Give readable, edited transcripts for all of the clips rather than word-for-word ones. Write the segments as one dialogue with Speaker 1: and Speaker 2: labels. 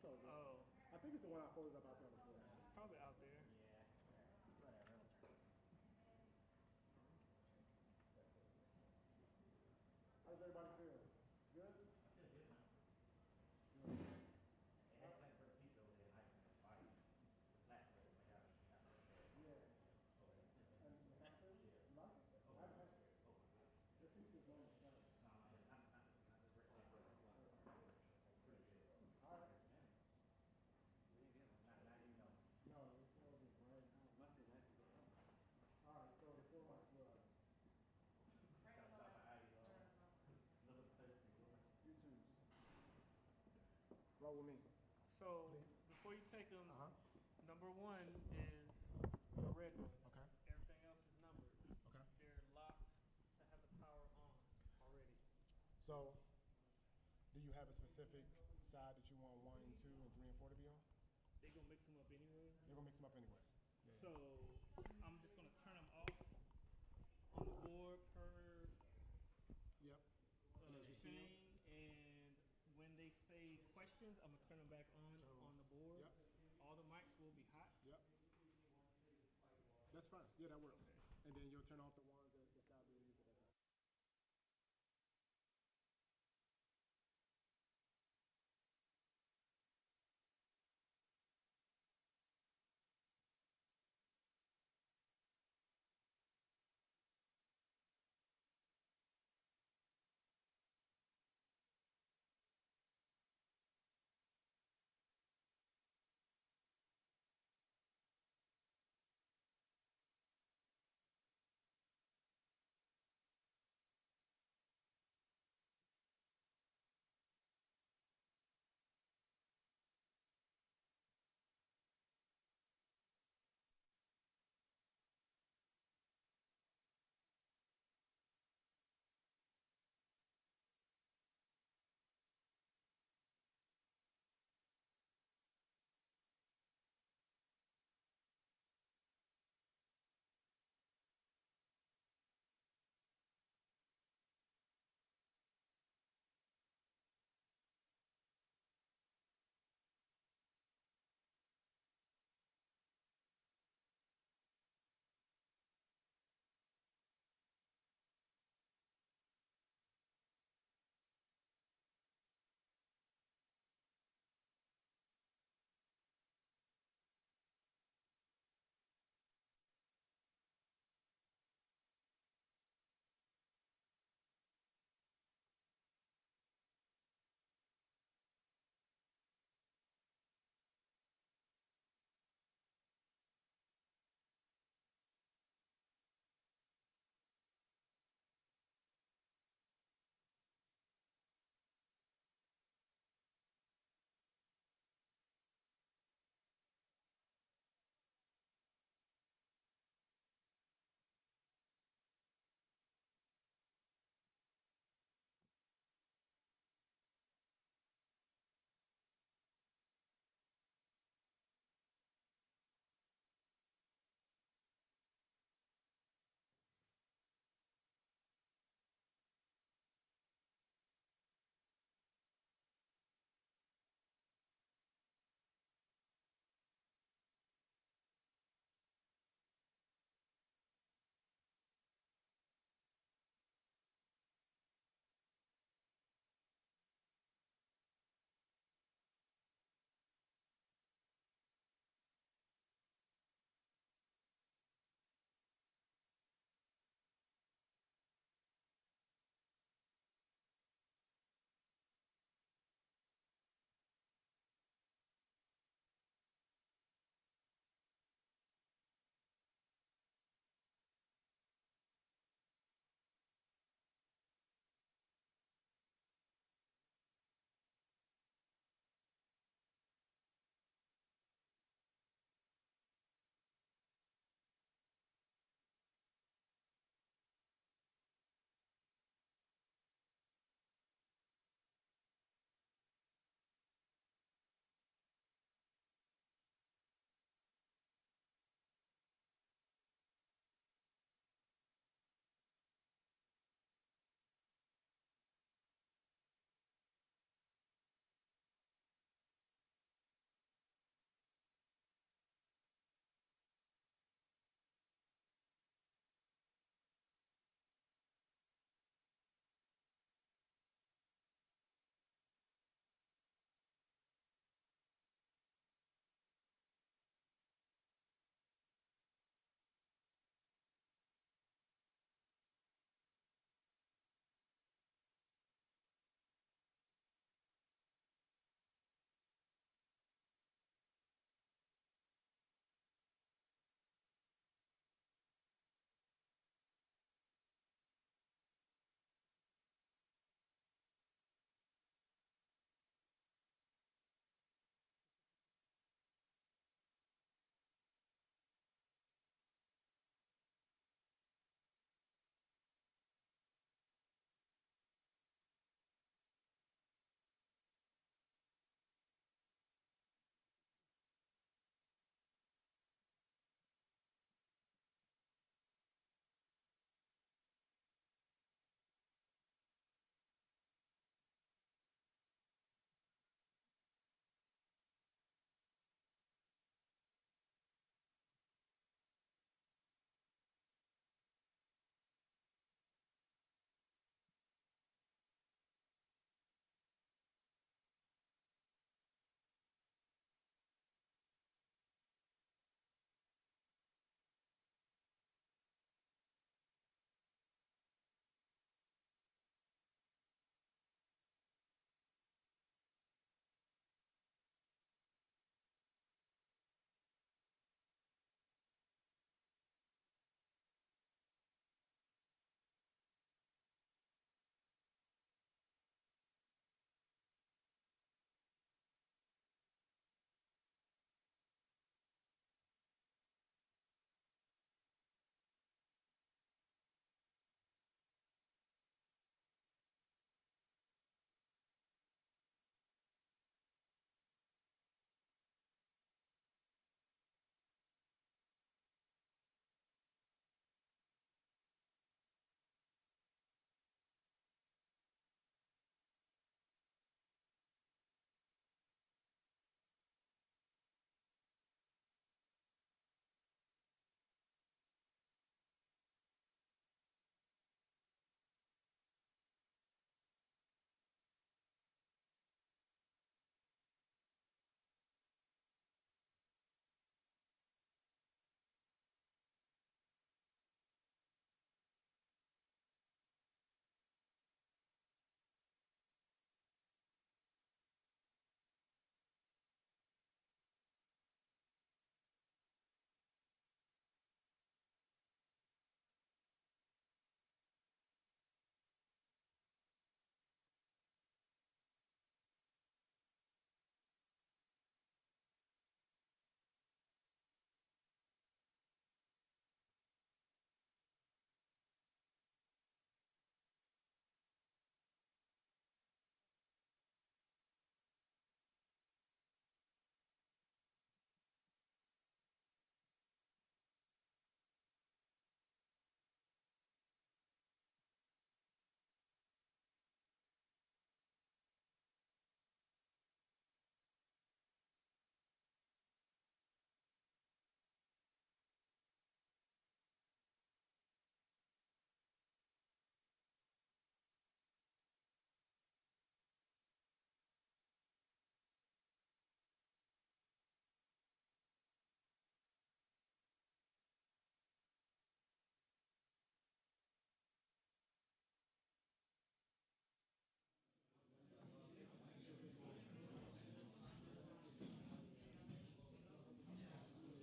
Speaker 1: all good.
Speaker 2: Oh,
Speaker 1: I think it's the one I folded up out there before.
Speaker 2: it's probably out there.
Speaker 3: Yeah. Whatever.
Speaker 1: How's everybody feel? Good?
Speaker 3: I feel good now.
Speaker 1: Good.
Speaker 3: They had to put a piece over there and I can fight. The flat bread, my gosh.
Speaker 1: Yeah.
Speaker 3: So
Speaker 1: And the custard? You like it? I haven't had it.
Speaker 3: oh my God.
Speaker 1: The piece is long.
Speaker 3: No, it's not the first time bread. Pretty good.
Speaker 1: All right.
Speaker 3: Not even know.
Speaker 1: No, it's going to be right now.
Speaker 4: Must be nice to go home.
Speaker 1: All right, so the four mics were
Speaker 3: Another thirsty woman.
Speaker 1: YouTube's. Roll with me.
Speaker 2: So
Speaker 1: Please.
Speaker 2: before you take them,
Speaker 1: Uh-huh.
Speaker 2: number one is the red one.
Speaker 1: Okay.
Speaker 2: Everything else is numbered.
Speaker 1: Okay.
Speaker 2: They're locked to have the power on already.
Speaker 1: So, do you have a specific side that you want 1 and 2 and 3 and 4 to be on?
Speaker 2: They're gonna mix them up anyway.
Speaker 1: They're gonna mix them up anyway. Yeah.
Speaker 2: So I'm just gonna turn them off on the board per
Speaker 1: Yep. And as you see 'em.
Speaker 2: thing, and when they say questions, I'm gonna turn them back on the board.
Speaker 1: Yep.
Speaker 2: All the mics will be hot.
Speaker 1: Yep. That's fine. Yeah, that works.
Speaker 2: Okay.
Speaker 1: And then you'll turn off the ones that stop being used at that time.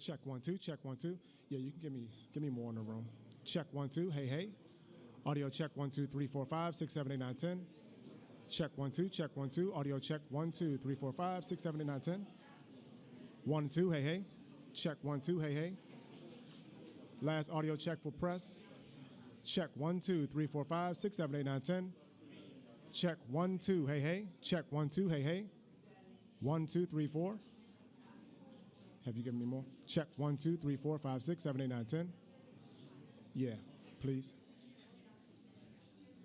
Speaker 1: Check 1 2. Check 1 2. Yeah, you can give me more in the room. Check 1 2. Hey hey. Audio check 1 2 3 4 5 6 7 8 9 10. Check 1 2. Check 1 2. Audio check 1 2 3 4 5 6 7 8 9 10. 1 2. Hey hey. Check 1 2. Hey hey. Last audio check for press. Check 1 2 3 4 5 6 7 8 9 10. Check 1 2. Hey hey. Check 1 2. Hey hey. 1 2 3 4. Have you given me more? Check 1 2 3 4 5 6 7 8 9 10. Yeah, please.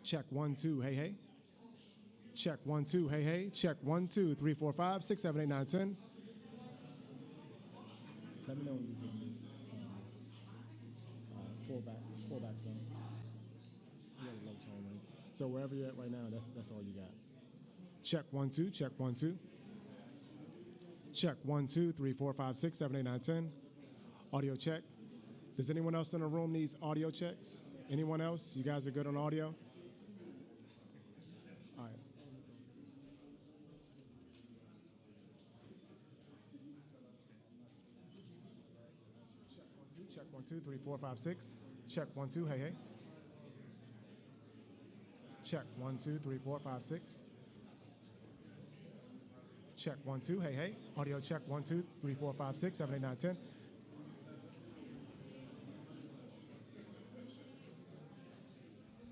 Speaker 1: Check 1 2. Hey hey. Check 1 2. Hey hey. Check 1 2 3 4 5 6 7 8 9 10. Let me know when you give me pull back some. You got a low tone, right? So wherever you're at right now, that's all you got. Check 1 2. Check 1 2. Check 1 2 3 4 5 6 7 8 9 10. Audio check. Does anyone else in the room needs audio checks? Anyone else? You guys are good on audio? All right. Check 1 2 3 4 5 6. Check 1 2. Hey hey. Check 1 2 3 4 5 6. Check 1 2. Hey hey. Audio check 1 2 3 4 5 6 7 8 9 10.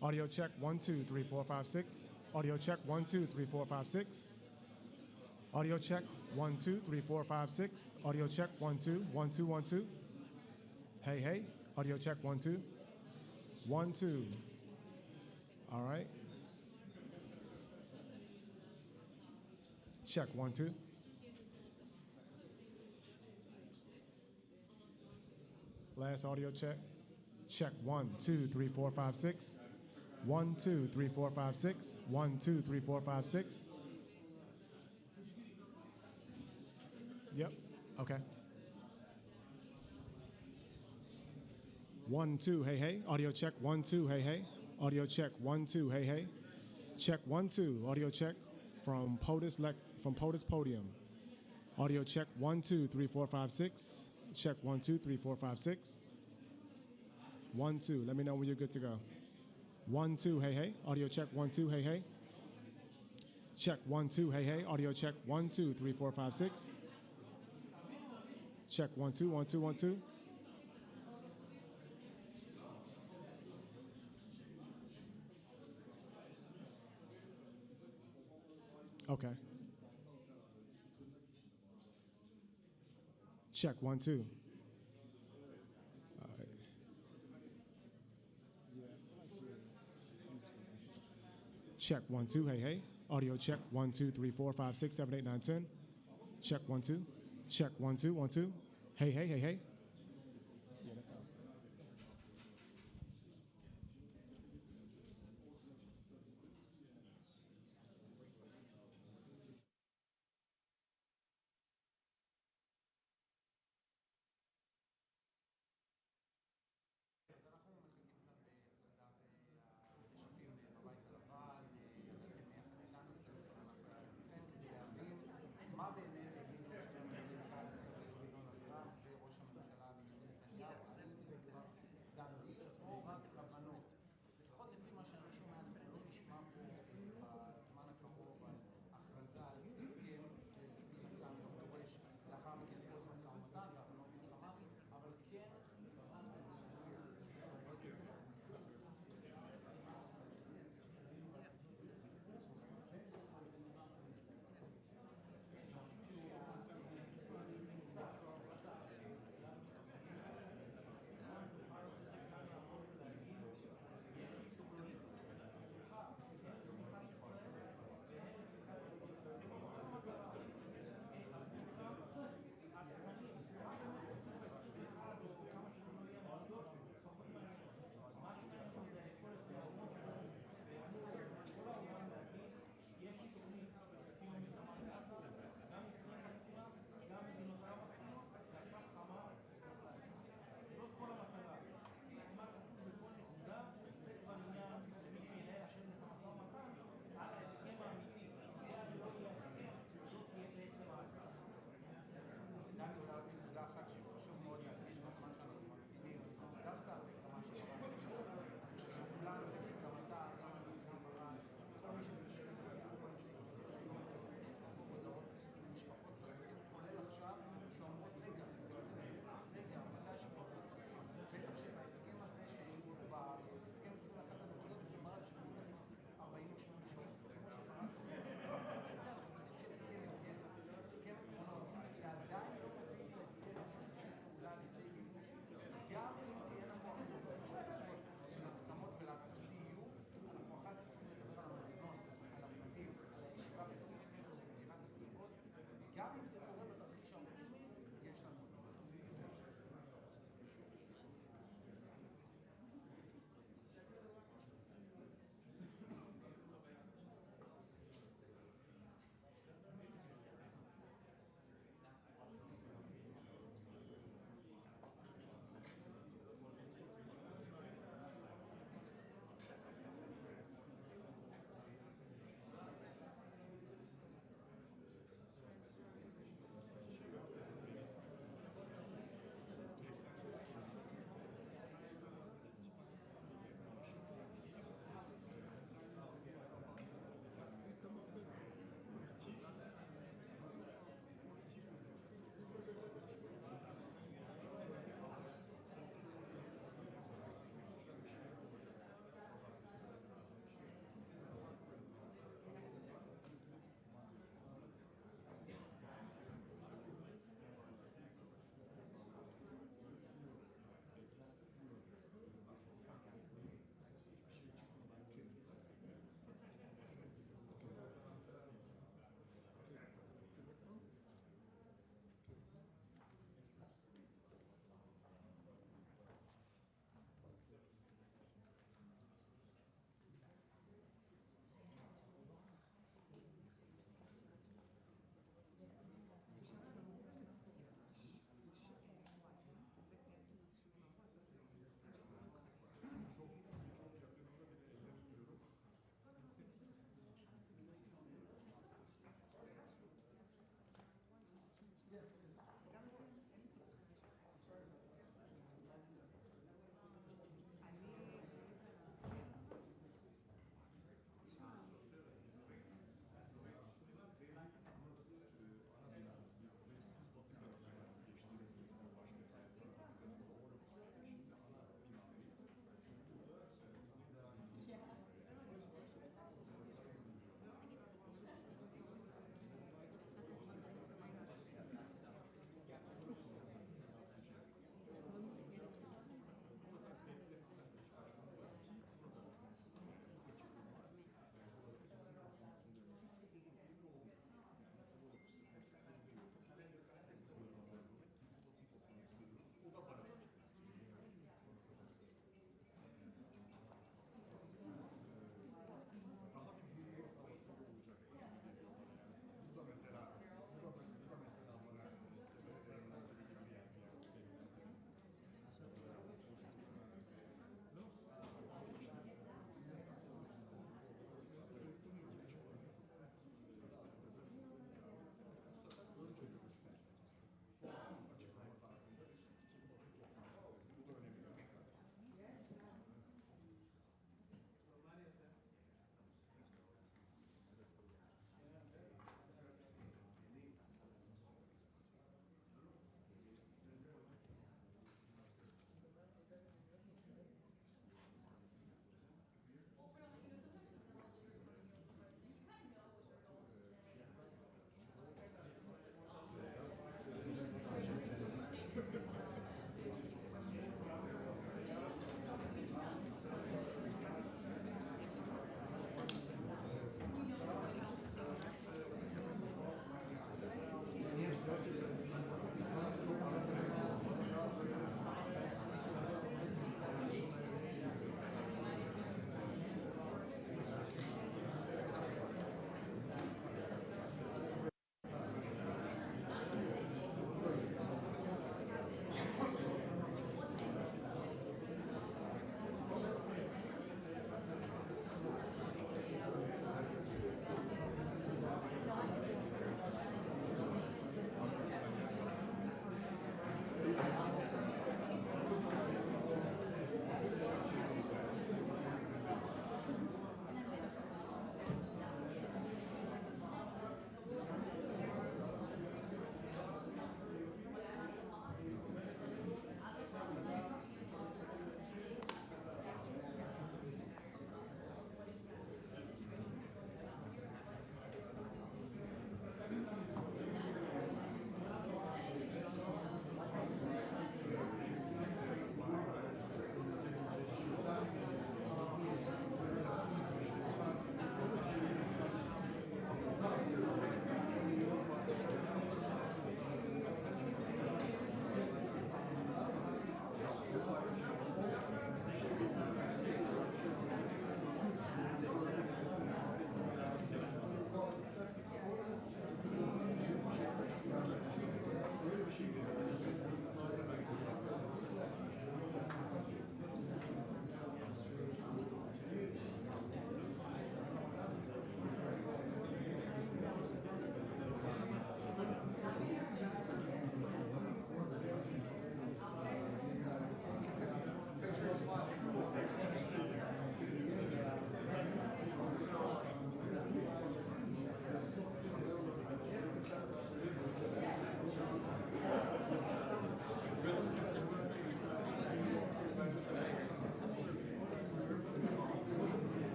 Speaker 1: Audio check 1 2 3 4 5 6. Audio check 1 2 3 4 5 6. Audio check 1 2 3 4 5 6. Audio check 1 2 1 2 1 2. Hey hey. Audio check 1 2 1 2. All right. Check 1 2. Last audio check. Check 1 2 3 4 5 6. 1 2 3 4 5 6. 1 2 3 4 5 6. Yep. Okay. 1 2. Hey hey. Audio check 1 2. Hey hey. Audio check 1 2. Hey hey. Check 1 2. Audio check from POTUS podium. Audio check 1 2 3 4 5 6. Check 1 2 3 4 5 6. 1 2. Let me know when you're good to go. 1 2. Hey hey. Audio check 1 2. Hey hey. Check 1 2. Hey hey. Audio check 1 2 3 4 5 6. Check 1 2 1 2 1 2. Okay. Check 1 2. All right. Check 1 2. Hey hey. Audio check 1 2 3 4 5 6 7 8 9 10. Check 1 2. Check 1 2 1 2. Hey hey hey hey. Yeah, that sounds good.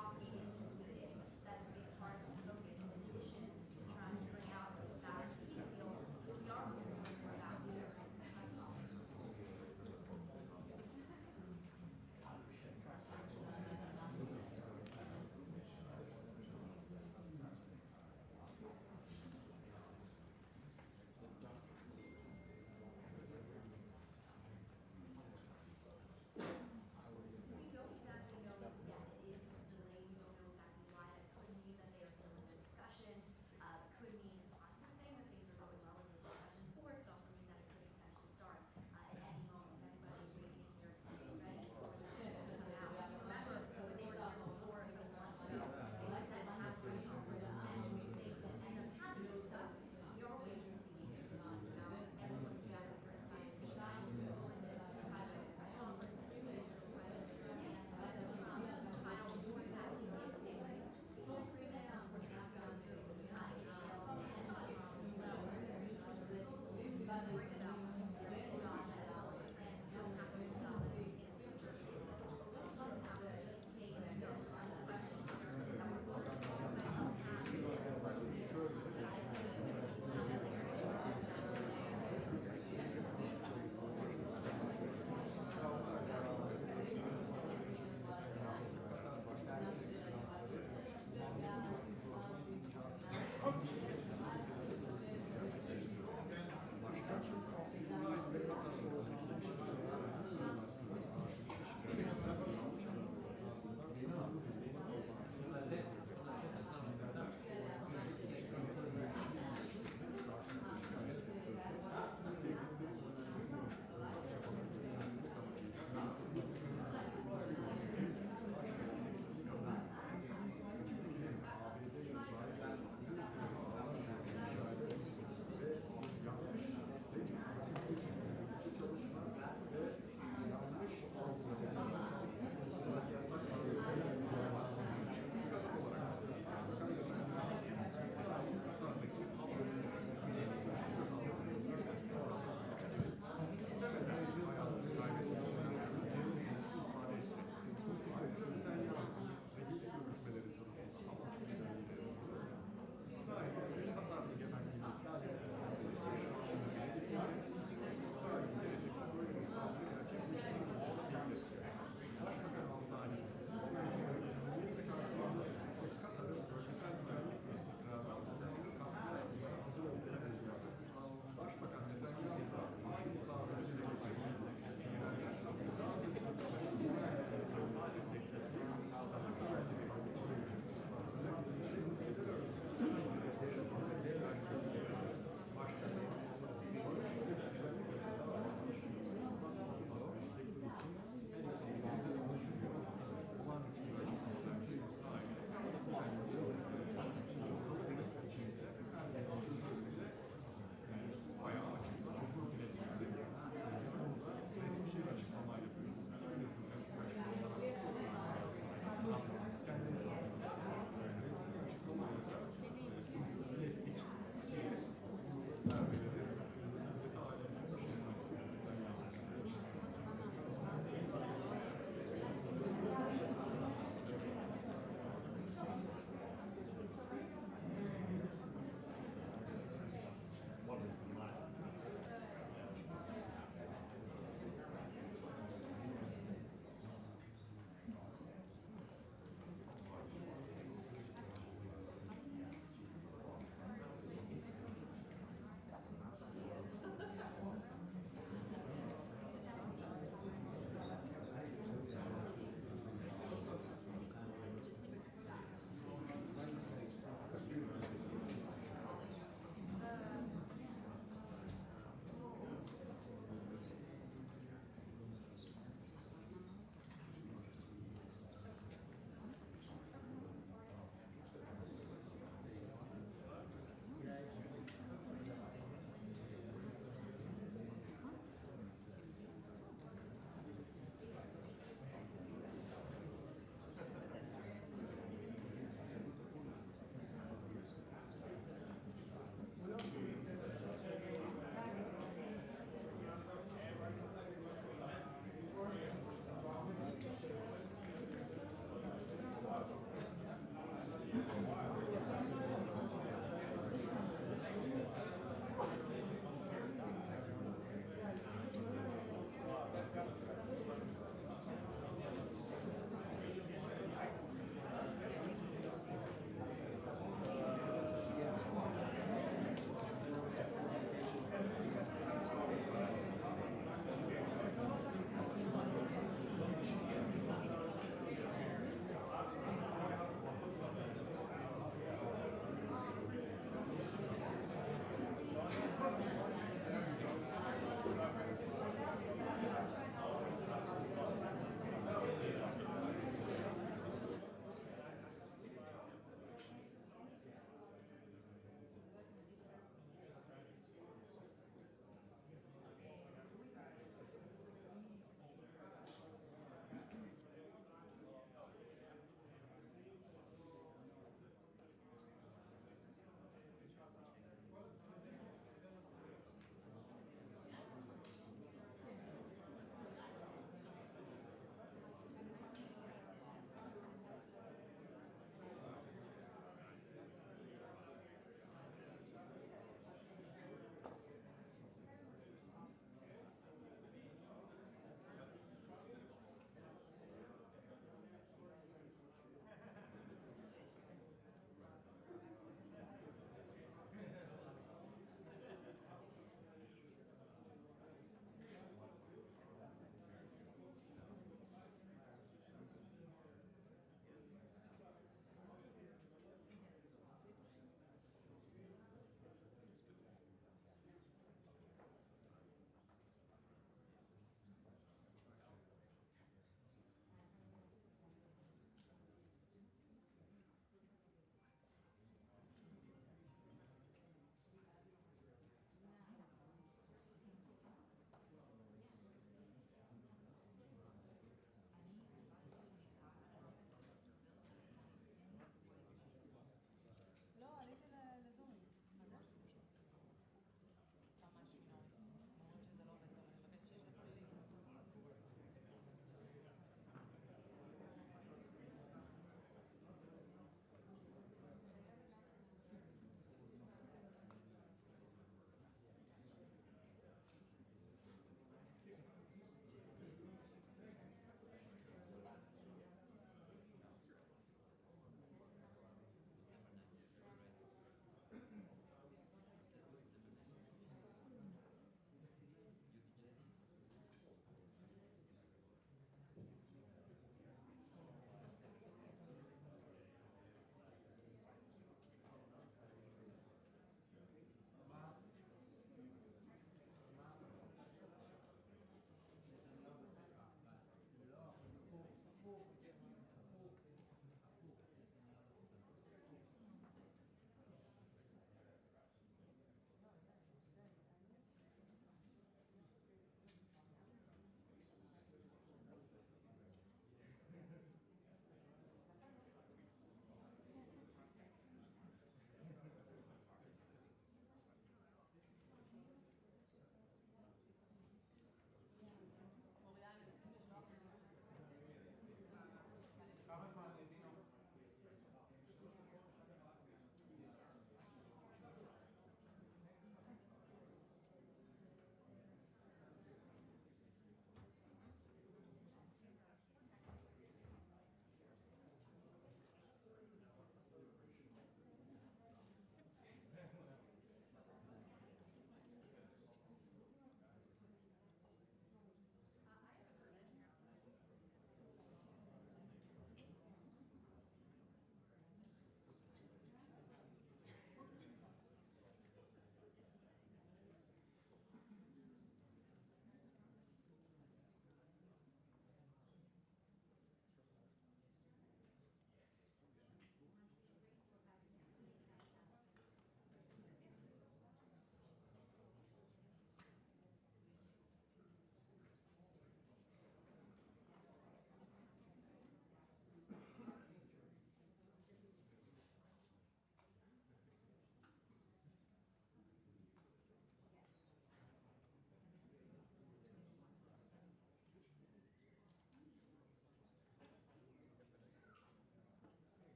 Speaker 4: talk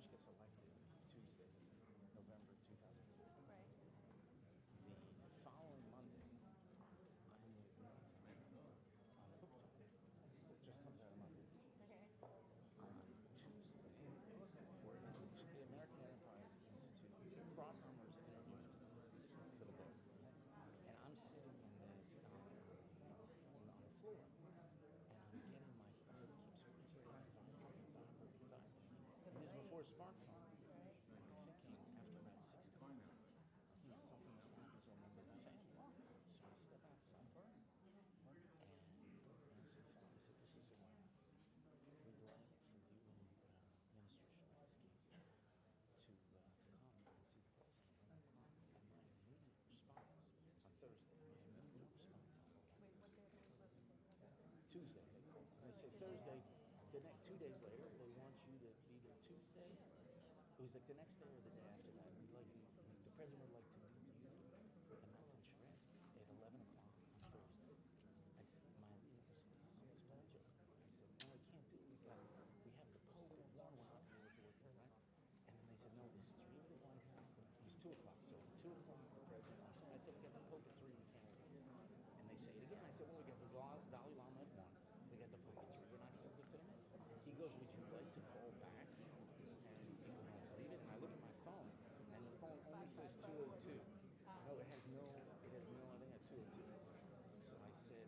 Speaker 4: Bush gets elected Tuesday, November 2004.
Speaker 5: Right.
Speaker 4: The following Monday, I'm with Netanyahu on a book tour. Book just comes out Monday.
Speaker 5: Okay.
Speaker 4: On Tuesday, we're in the American Enterprise Institute. Crowdhammer's interviewing for the book. And I'm sitting in this, on the floor. And I'm getting my phone, keeps vibrating. And this is before a smartphone. And I'm thinking, after about 6 times, something must happen to a member of the family. So I step outside. And I said, "Fine." I said, "This is the White House. We'd like for you and Minister Shemansky to come and see the president." And my immediate response on Thursday,
Speaker 5: Wait, what day of the week was it?
Speaker 4: Tuesday, they called. And they said Thursday, the next 2 days later, they want you to be there Tuesday. It was like the next day or the day after that. We'd like the president would like to meet you and Milton Shemansky at 11 o'clock on Thursday. I said, my immediate response is almost joke. I said, "No, I can't do it. We have the Pope and one, we're not going to be able to work it, right?" And then they said, "No, this is really the White House." It was 2 o'clock, so 2 o'clock, the president wants to. I said, "We got the Pope at 3, we can't work it." And they say it again. I said, "Well, we got the Dalai Lama at 1, we got the Pope at 3, we're not going to be able to fit him in." He goes, "Would you like to call back?" And people don't believe it. And I look at my phone, and the phone only says 202. No, it has no, I think at 202. So I said,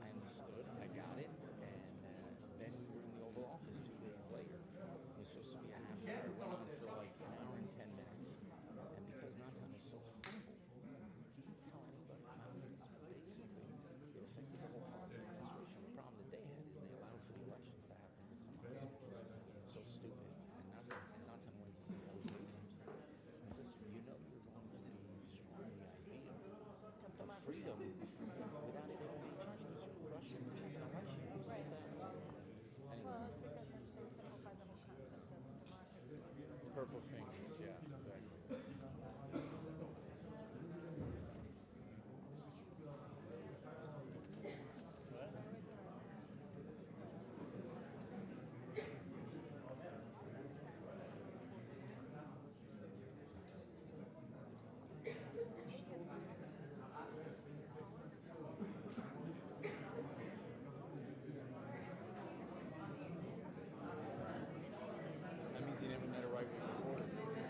Speaker 4: I understood, I got it, and then we were in the Oval Office 2 days later. It was supposed to be a half hour. It went on for like an hour and 10 minutes. And because Nathan is so humble, he didn't tell anybody about it. So basically, it affected the whole policy administration. The problem that they had is they allowed for the elections to happen in Hamas, which is so stupid. And Nathan went to see all the Williams and says, "You know you're going to be destroying the idea of freedom without it ever being charged, because you're Russian to have an election." Who said that? Anyway.
Speaker 5: Well, it's because they simplify the whole concept of democracy.
Speaker 4: Purple fingers, yeah, exactly. That means he never met a right-wing reporter.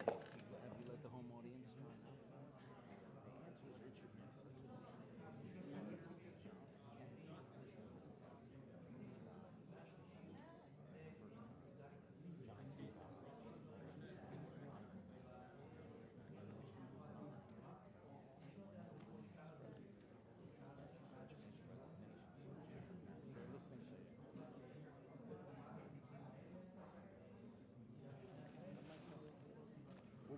Speaker 4: Okay, have you let the home audience join up? The answer is Richard Nixon. They're listening to you.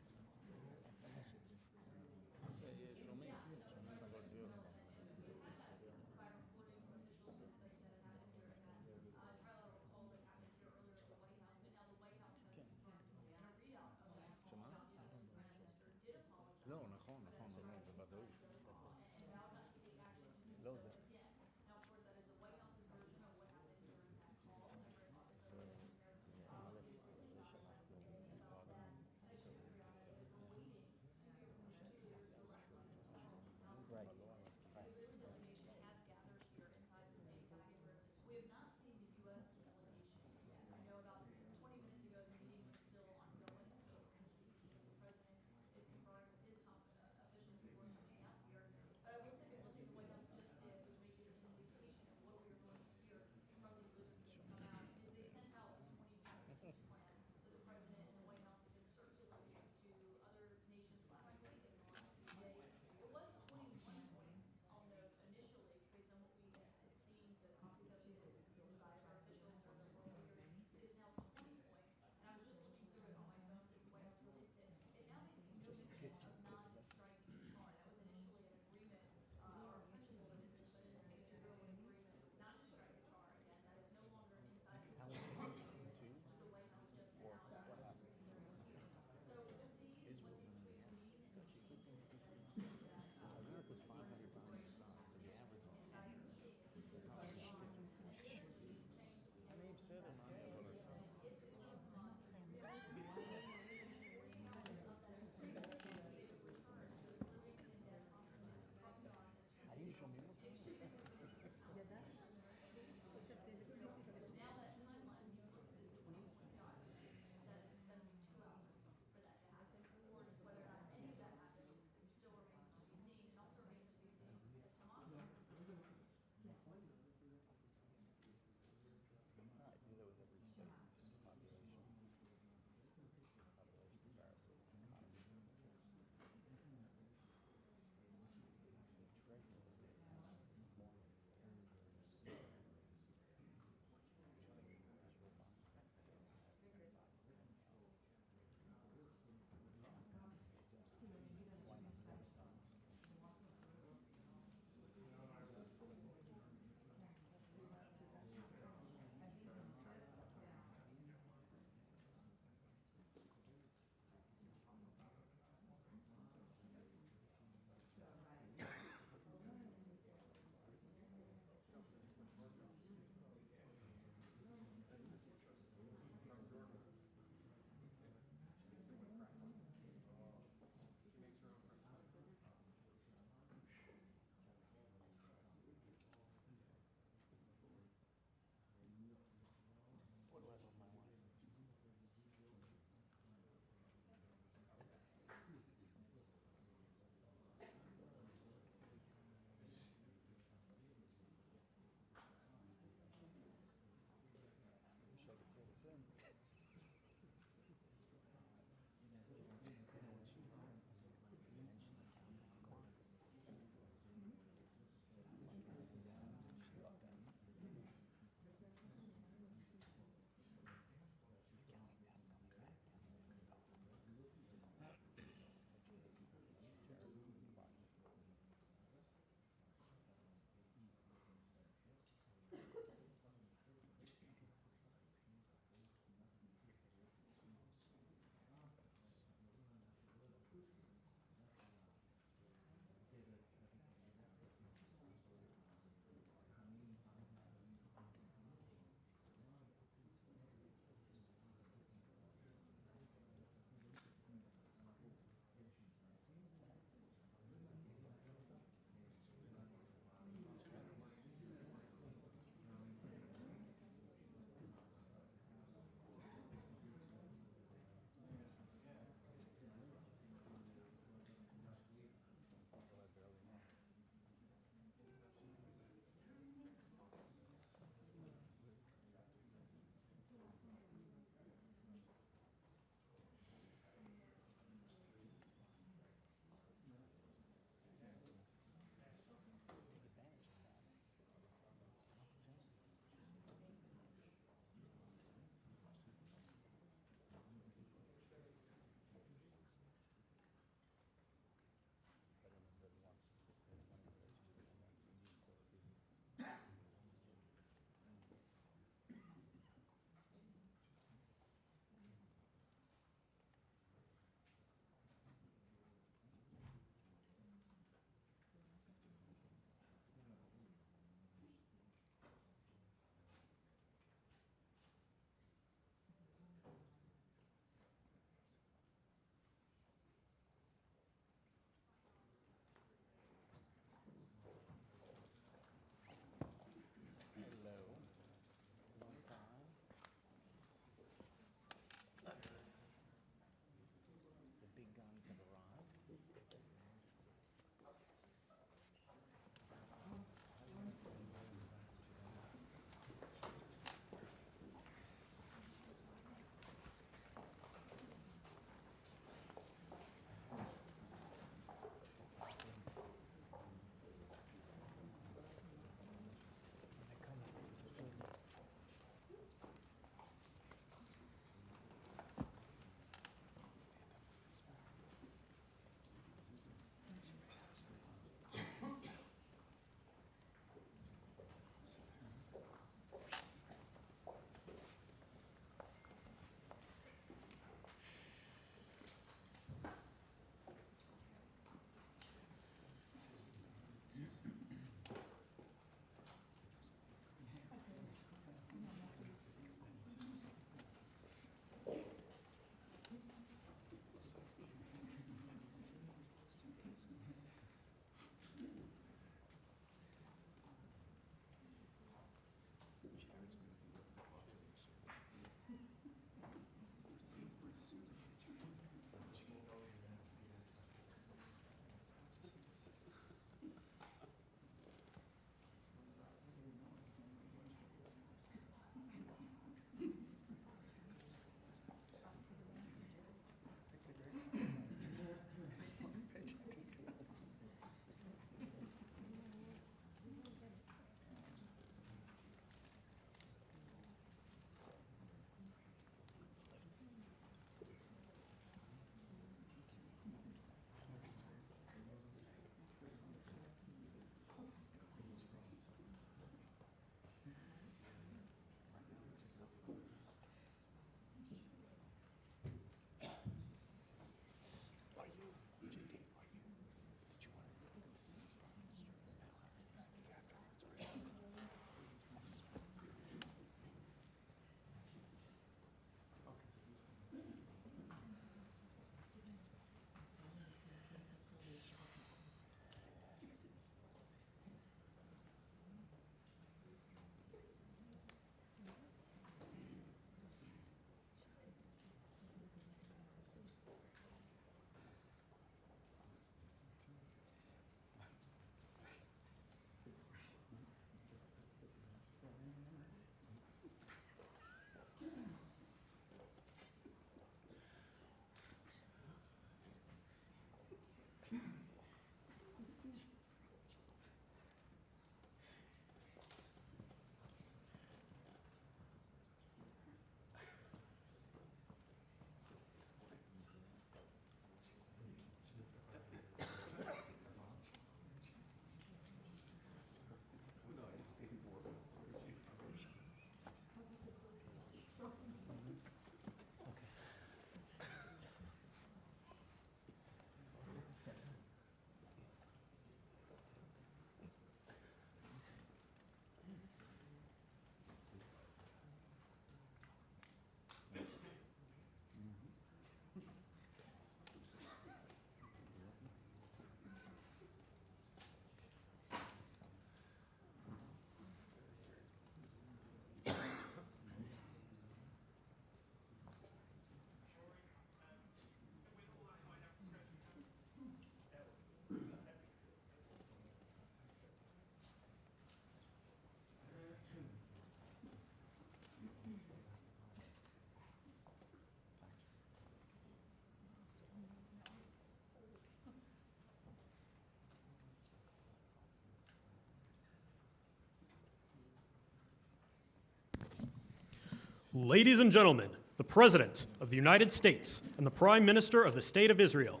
Speaker 6: Ladies and gentlemen, the President of the United States and the Prime Minister of the State of Israel.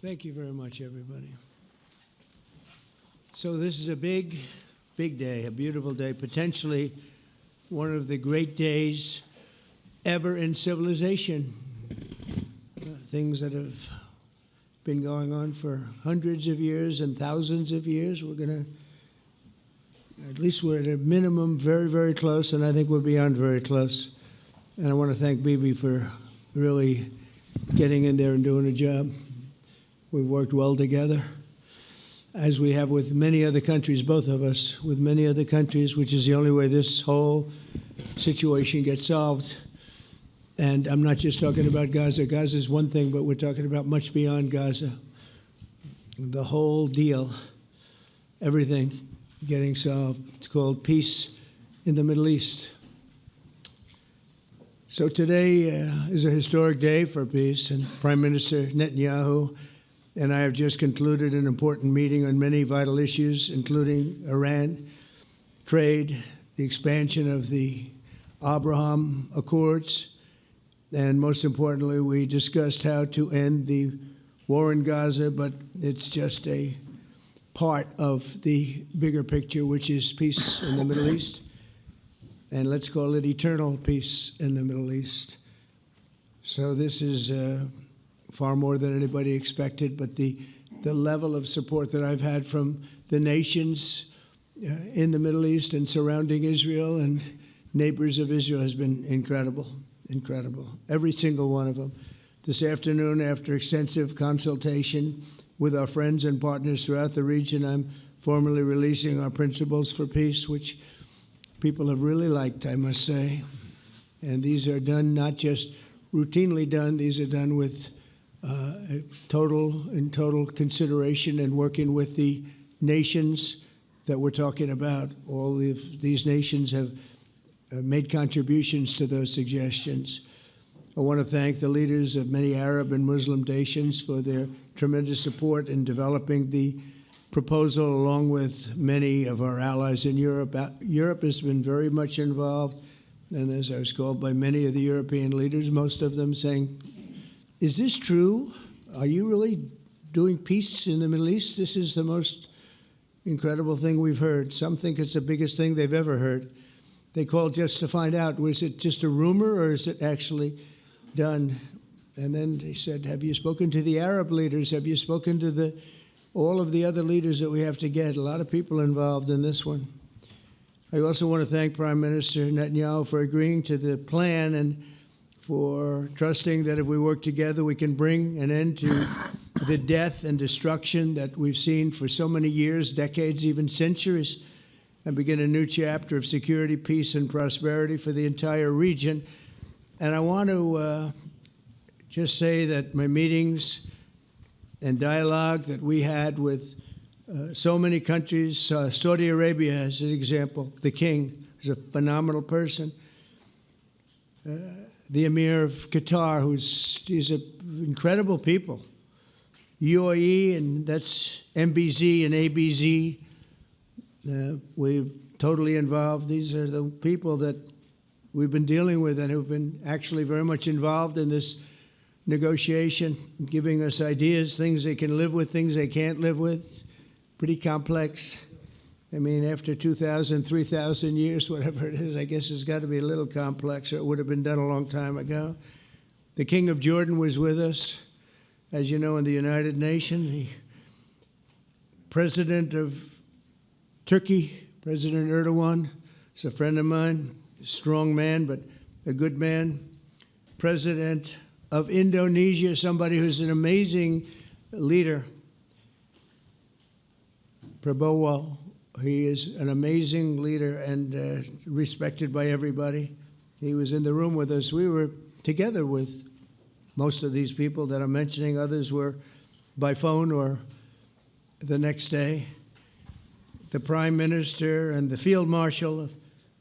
Speaker 7: Thank you very much, everybody. So this is a big, big day, a beautiful day, potentially one of the great days ever in civilization. Things that have been going on for hundreds of years and thousands of years. We're going to, at least we're at a minimum very, very close, and I think we're beyond very close. And I want to thank Bibi for really getting in there and doing a job. We've worked well together, as we have with many other countries, both of us, with many other countries, which is the only way this whole situation gets solved. And I'm not just talking about Gaza. Gaza is one thing, but we're talking about much beyond Gaza. The whole deal, everything getting solved. It's called peace in the Middle East. So today is a historic day for peace, and Prime Minister Netanyahu and I have just concluded an important meeting on many vital issues, including Iran, trade, the expansion of the Abraham Accords, and most importantly, we discussed how to end the war in Gaza, but it's just a part of the bigger picture, which is peace in the Middle East, and let's call it eternal peace in the Middle East. So this is far more than anybody expected, but the level of support that I've had from the nations in the Middle East and surrounding Israel and neighbors of Israel has been incredible, incredible. Every single one of them. This afternoon, after extensive consultation with our friends and partners throughout the region, I'm formally releasing our principles for peace, which people have really liked, I must say. And these are done, not just routinely done, these are done with total consideration and working with the nations that we're talking about. All of these nations have made contributions to those suggestions. I want to thank the leaders of many Arab and Muslim nations for their tremendous support in developing the proposal, along with many of our allies in Europe. Europe has been very much involved, and as I was called by many of the European leaders, most of them saying, is this true? Are you really doing peace in the Middle East. This is the most incredible thing we've heard. Some think it's the biggest thing they've ever heard. They called just to find out, was it just a rumor or is it actually done? And then they said, have you spoken to the Arab leaders? Have you spoken to all of the other leaders that we have to get? A lot of people involved in this one. I also want to thank Prime Minister Netanyahu for agreeing to the plan and for trusting that if we work together, we can bring an end to the death and destruction that we've seen for so many years, decades, even centuries, and begin a new chapter of security, peace, and prosperity for the entire region. And I want to just say that my meetings and dialogue that we had with so many countries, Saudi Arabia as an example, the king is a phenomenal person. The Emir of Qatar, he's incredible people. UAE, and that's MBZ and ABZ. We're totally involved. These are the people that we've been dealing with and who've been actually very much involved in this negotiation, giving us ideas, things they can live with, things they can't live with. Pretty complex. I mean, after 2,000, 3,000 years, whatever it is, I guess it's got to be a little complex, or it would have been done a long time ago. The King of Jordan was with us, as you know, in the United Nations. The President of Turkey, President Erdogan, is a friend of mine, a strong man, but a good man. President of Indonesia, somebody who's an amazing leader, Prabowo. He is an amazing leader and respected by everybody. He was in the room with us. We were together with most of these people that I'm mentioning. Others were by phone or the next day. The Prime Minister and the Field Marshal of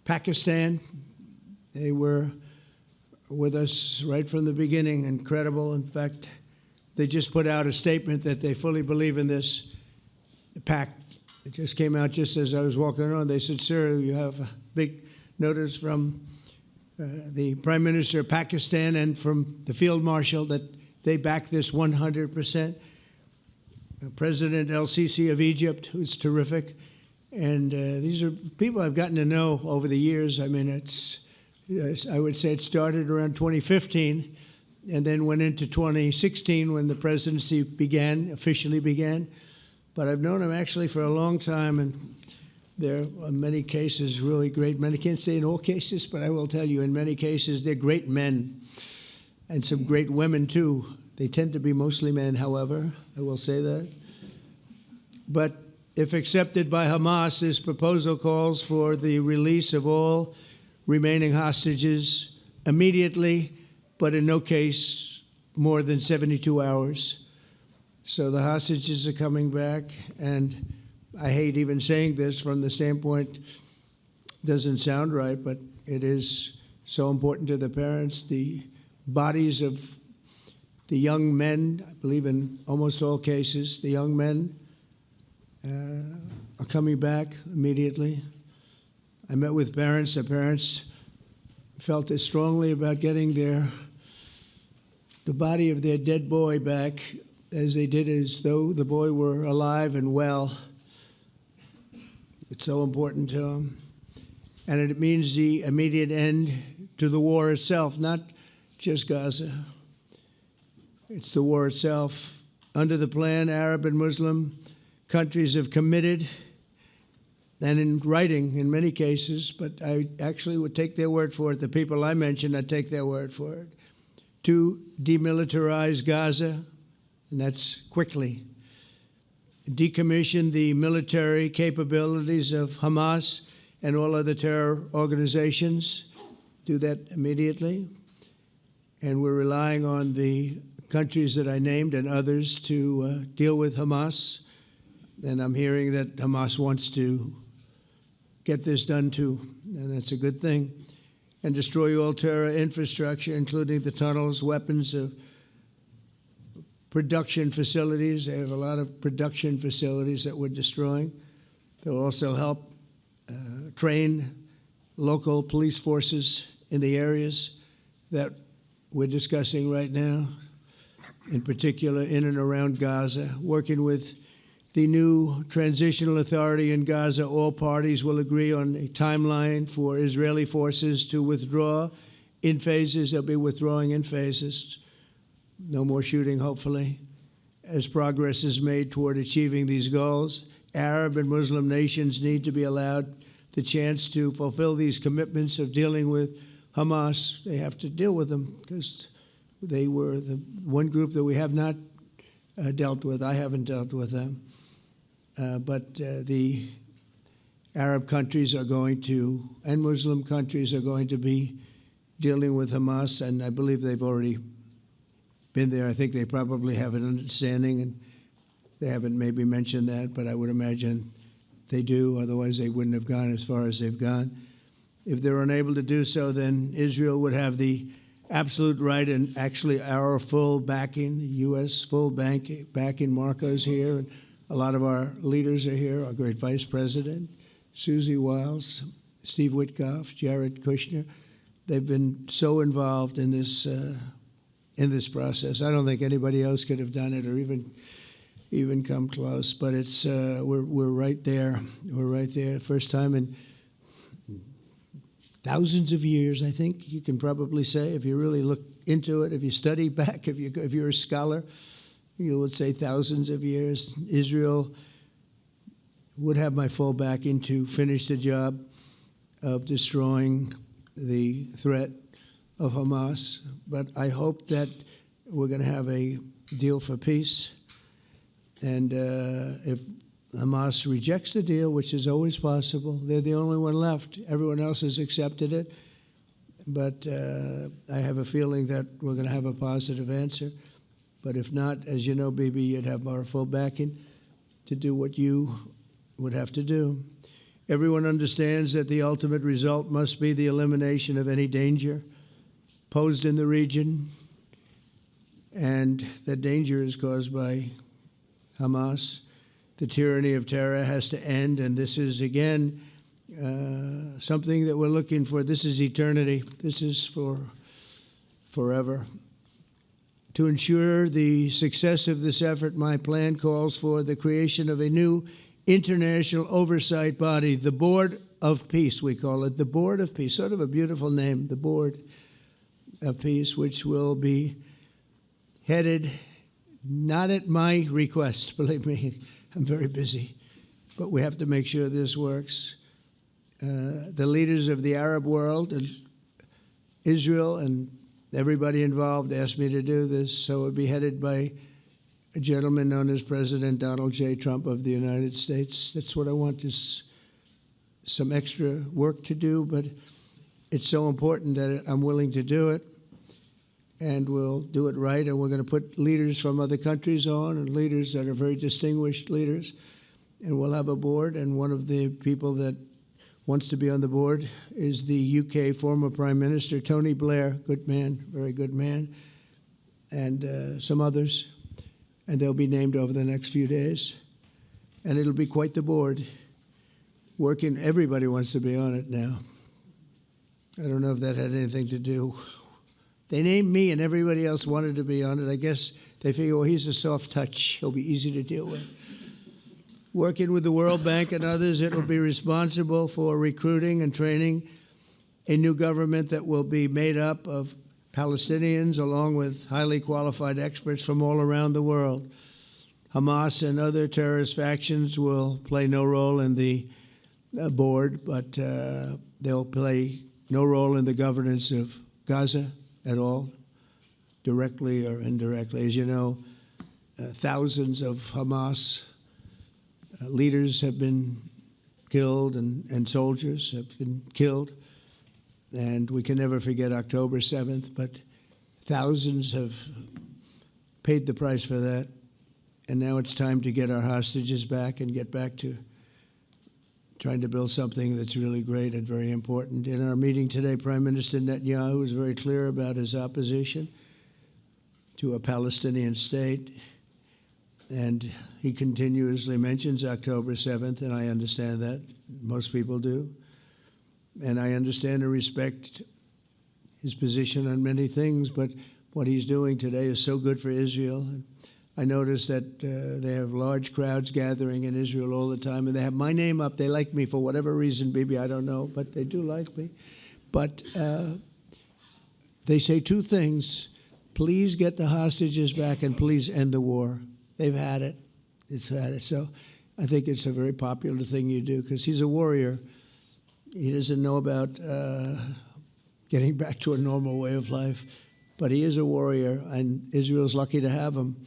Speaker 7: Pakistan, they were with us right from the beginning. Incredible. In fact, they just put out a statement that they fully believe in this pact. It just came out just as I was walking around. They said, sir, you have a big notice from the Prime Minister of Pakistan and from the Field Marshal that they back this 100%. President El-Sisi of Egypt, who's terrific. And these are people I've gotten to know over the years. I mean, I would say it started around 2015 and then went into 2016 when the presidency officially began. But I've known him actually for a long time, and there are many cases really great men. I can't say in all cases, but I will tell you in many cases they're great men and some great women too. They tend to be mostly men, however, I will say that. But if accepted by Hamas, this proposal calls for the release of all remaining hostages immediately, but in no case more than 72 hours. So the hostages are coming back, and I hate even saying this from the standpoint, doesn't sound right, but it is so important to the parents. The bodies of the young men, I believe in almost all cases, the young men are coming back immediately. I met with parents. The parents felt as strongly about getting the body of their dead boy back as they did as though the boy were alive and well. It's so important to them. And it means the immediate end to the war itself, not just Gaza. It's the war itself. Under the plan, Arab and Muslim countries have committed, and in writing in many cases, but I actually would take their word for it. The people I mentioned, I'd take their word for it, to demilitarize Gaza, and that's quickly. Decommission the military capabilities of Hamas and all other terror organizations. Do that immediately. And we're relying on the countries that I named and others to deal with Hamas. And I'm hearing that Hamas wants to get this done too, and that's a good thing. And destroy all terror infrastructure, including the tunnels, weapons of production facilities. They have a lot of production facilities that we're destroying. They'll also help train local police forces in the areas that we're discussing right now. in particular in and around Gaza, working with the new transitional authority in Gaza. All parties will agree on a timeline for Israeli forces to withdraw in phases. They'll be withdrawing in phases. No more shooting, hopefully, as progress is made toward achieving these goals. Arab and Muslim nations need to be allowed the chance to fulfill these commitments of dealing with Hamas. They have to deal with them because they were the one group that we have not dealt with. I haven't dealt with them. But the Arab countries are going to, and Muslim countries are going to be dealing with Hamas, and I believe they've already been there. I think they probably have an understanding, and they haven't maybe mentioned that, but I would imagine they do. Otherwise, they wouldn't have gone as far as they've gone. If they're unable to do so, then Israel would have the absolute right and actually our full backing, the U.S. full backing. Marco's here, and a lot of our leaders are here, our great Vice President, Susie Wiles, Steve Witkoff, Jared Kushner. They've been so involved in this process. I don't think anybody else could have done it or even come close. But it's we're right there. We're right there. First time in thousands of years, I think you can probably say, if you really look into it, if you study back, if you're a scholar, you would say thousands of years. Israel would have my full backing to finish the job of destroying the threat of Hamas. But I hope that we're going to have a deal for peace. And if Hamas rejects the deal, which is always possible, they're the only one left. Everyone else has accepted it. But I have a feeling that we're going to have a positive answer. But if not, as you know, Bibi, you'd have our full backing to do what you would have to do. Everyone understands that the ultimate result must be the elimination of any danger posed in the region, and that danger is caused by Hamas. The tyranny of terror has to end, and this is, again, something that we're looking for. This is eternity. This is for forever. To ensure the success of this effort, my plan calls for the creation of a new international oversight body, the Board of Peace, we call it, the Board of Peace, sort of a beautiful name, the Board of Peace, which will be headed, not at my request, believe me, I'm very busy, but we have to make sure this works. The leaders of the Arab world and Israel and everybody involved asked me to do this, so it would be headed by a gentleman known as President Donald J. Trump of the United States. That's what I want, is some extra work to do, but it's so important that I'm willing to do it, and we'll do it right, and we're going to put leaders from other countries on, and leaders that are very distinguished leaders, and we'll have a board, and one of the people that wants to be on the board is the UK former Prime Minister, Tony Blair, good man, very good man, and some others, and they'll be named over the next few days. And it'll be quite the board. Working, everybody wants to be on it now. I don't know if that had anything to do. They named me and everybody else wanted to be on it. I guess they figure, well, he's a soft touch. He'll be easy to deal with. Working with the World Bank and others, it will be responsible for recruiting and training a new government that will be made up of Palestinians along with highly qualified experts from all around the world. Hamas and other terrorist factions will play no role in the board, but they'll play no role in the governance of Gaza at all, directly or indirectly. As you know, thousands of Hamas leaders have been killed and soldiers have been killed. And we can never forget October 7th, but thousands have paid the price for that. And now it's time to get our hostages back and get back to trying to build something that's really great and very important. In our meeting today, Prime Minister Netanyahu was very clear about his opposition to a Palestinian state. And he continuously mentions October 7th, and I understand that. Most people do. And I understand and respect his position on many things, but what he's doing today is so good for Israel. I noticed that they have large crowds gathering in Israel all the time, and they have my name up. They like me for whatever reason, Bibi, I don't know, but they do like me. But they say two things: please get the hostages back, and please end the war. They've had it. It's had it. So I think it's a very popular thing you do, because he's a warrior. He doesn't know about getting back to a normal way of life, but he is a warrior, and Israel's lucky to have him.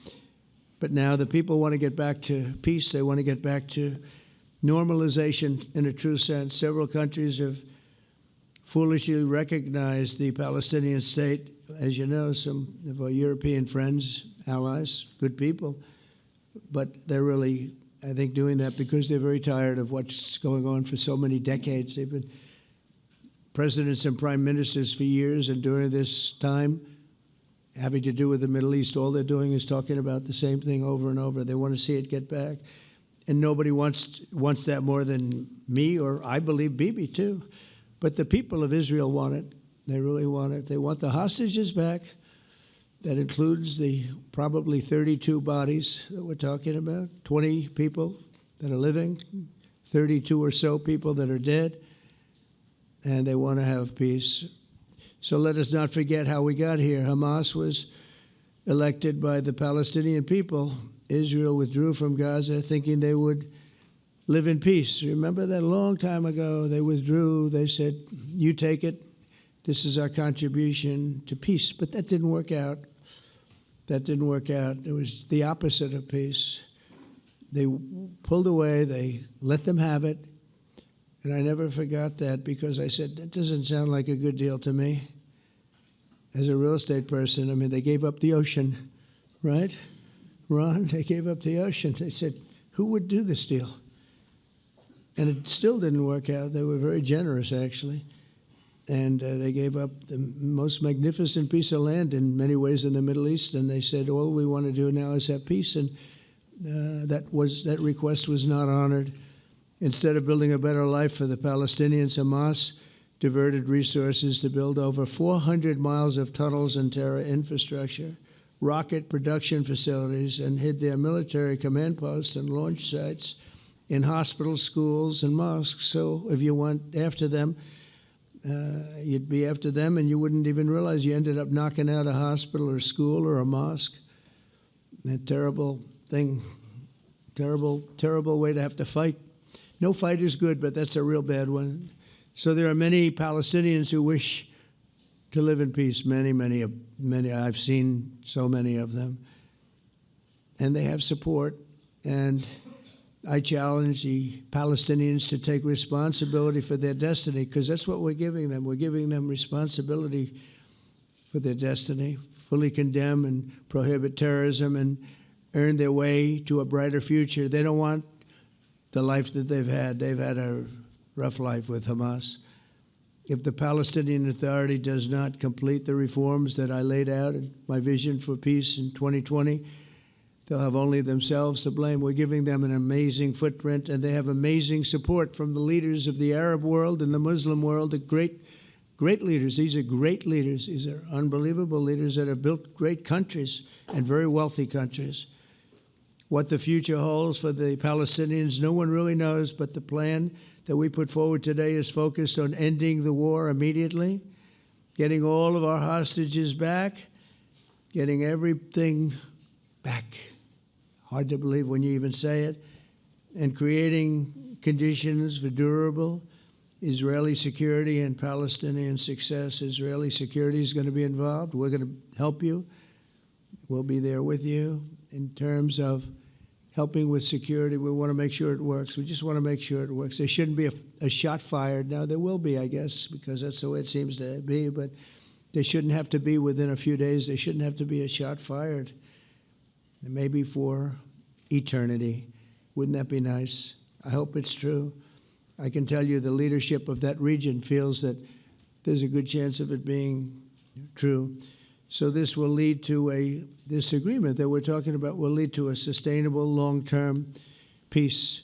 Speaker 7: But now the people want to get back to peace. They want to get back to normalization in a true sense. Several countries have foolishly recognized the Palestinian state. As you know, some of our European friends, allies, good people, but they're really, I think, doing that because they're very tired of what's going on for so many decades. They've been presidents and prime ministers for years, and during this time, having to do with the Middle East, all they're doing is talking about the same thing over and over. They want to see it get back. And nobody wants that more than me, or I believe Bibi too. But the people of Israel want it. They really want it. They want the hostages back. That includes the probably 32 bodies that we're talking about, 20 people that are living, 32 or so people that are dead, and they want to have peace. So let us not forget how we got here. Hamas was elected by the Palestinian people. Israel withdrew from Gaza thinking they would live in peace. Remember that a long time ago? They withdrew. They said, you take it. This is our contribution to peace. But that didn't work out. That didn't work out. It was the opposite of peace. They pulled away. They let them have it. And I never forgot that, because I said, that doesn't sound like a good deal to me. As a real estate person, I mean, they gave up the ocean, right? Ron, they gave up the ocean. They said, who would do this deal? And it still didn't work out. They were very generous, actually. And they gave up the most magnificent piece of land in many ways in the Middle East. And they said, all we want to do now is have peace. And that request was not honored. Instead of building a better life for the Palestinians, Hamas diverted resources to build over 400 miles of tunnels and terror infrastructure, rocket production facilities, and hid their military command posts and launch sites in hospitals, schools, and mosques. So if you went after them, you'd be after them, and you wouldn't even realize you ended up knocking out a hospital or school or a mosque. A terrible thing, terrible, terrible way to have to fight. No fight is good, but that's a real bad one. So there are many Palestinians who wish to live in peace. Many, many, many. I've seen so many of them. And they have support. And I challenge the Palestinians to take responsibility for their destiny, because that's what we're giving them. We're giving them responsibility for their destiny, fully condemn and prohibit terrorism and earn their way to a brighter future. They don't want the life that they've had. They've had a rough life with Hamas. If the Palestinian Authority does not complete the reforms that I laid out in my vision for peace in 2020, they'll have only themselves to blame. We're giving them an amazing footprint, and they have amazing support from the leaders of the Arab world and the Muslim world, the great leaders. These are great leaders. These are unbelievable leaders that have built great countries and very wealthy countries. What the future holds for the Palestinians, no one really knows, but the plan that we put forward today is focused on ending the war immediately, getting all of our hostages back, getting everything back. Hard to believe when you even say it, and creating conditions for durable Israeli security and Palestinian success. Israeli security is going to be involved. We're going to help you. We'll be there with you in terms of helping with security. We want to make sure it works. We just want to make sure it works. There shouldn't be a shot fired. Now, there will be, I guess, because that's the way it seems to be, but there shouldn't have to be within a few days. There shouldn't have to be a shot fired. And maybe for eternity. Wouldn't that be nice? I hope it's true. I can tell you the leadership of that region feels that there's a good chance of it being true. So this will lead to this agreement that we're talking about will lead to a sustainable, long-term peace.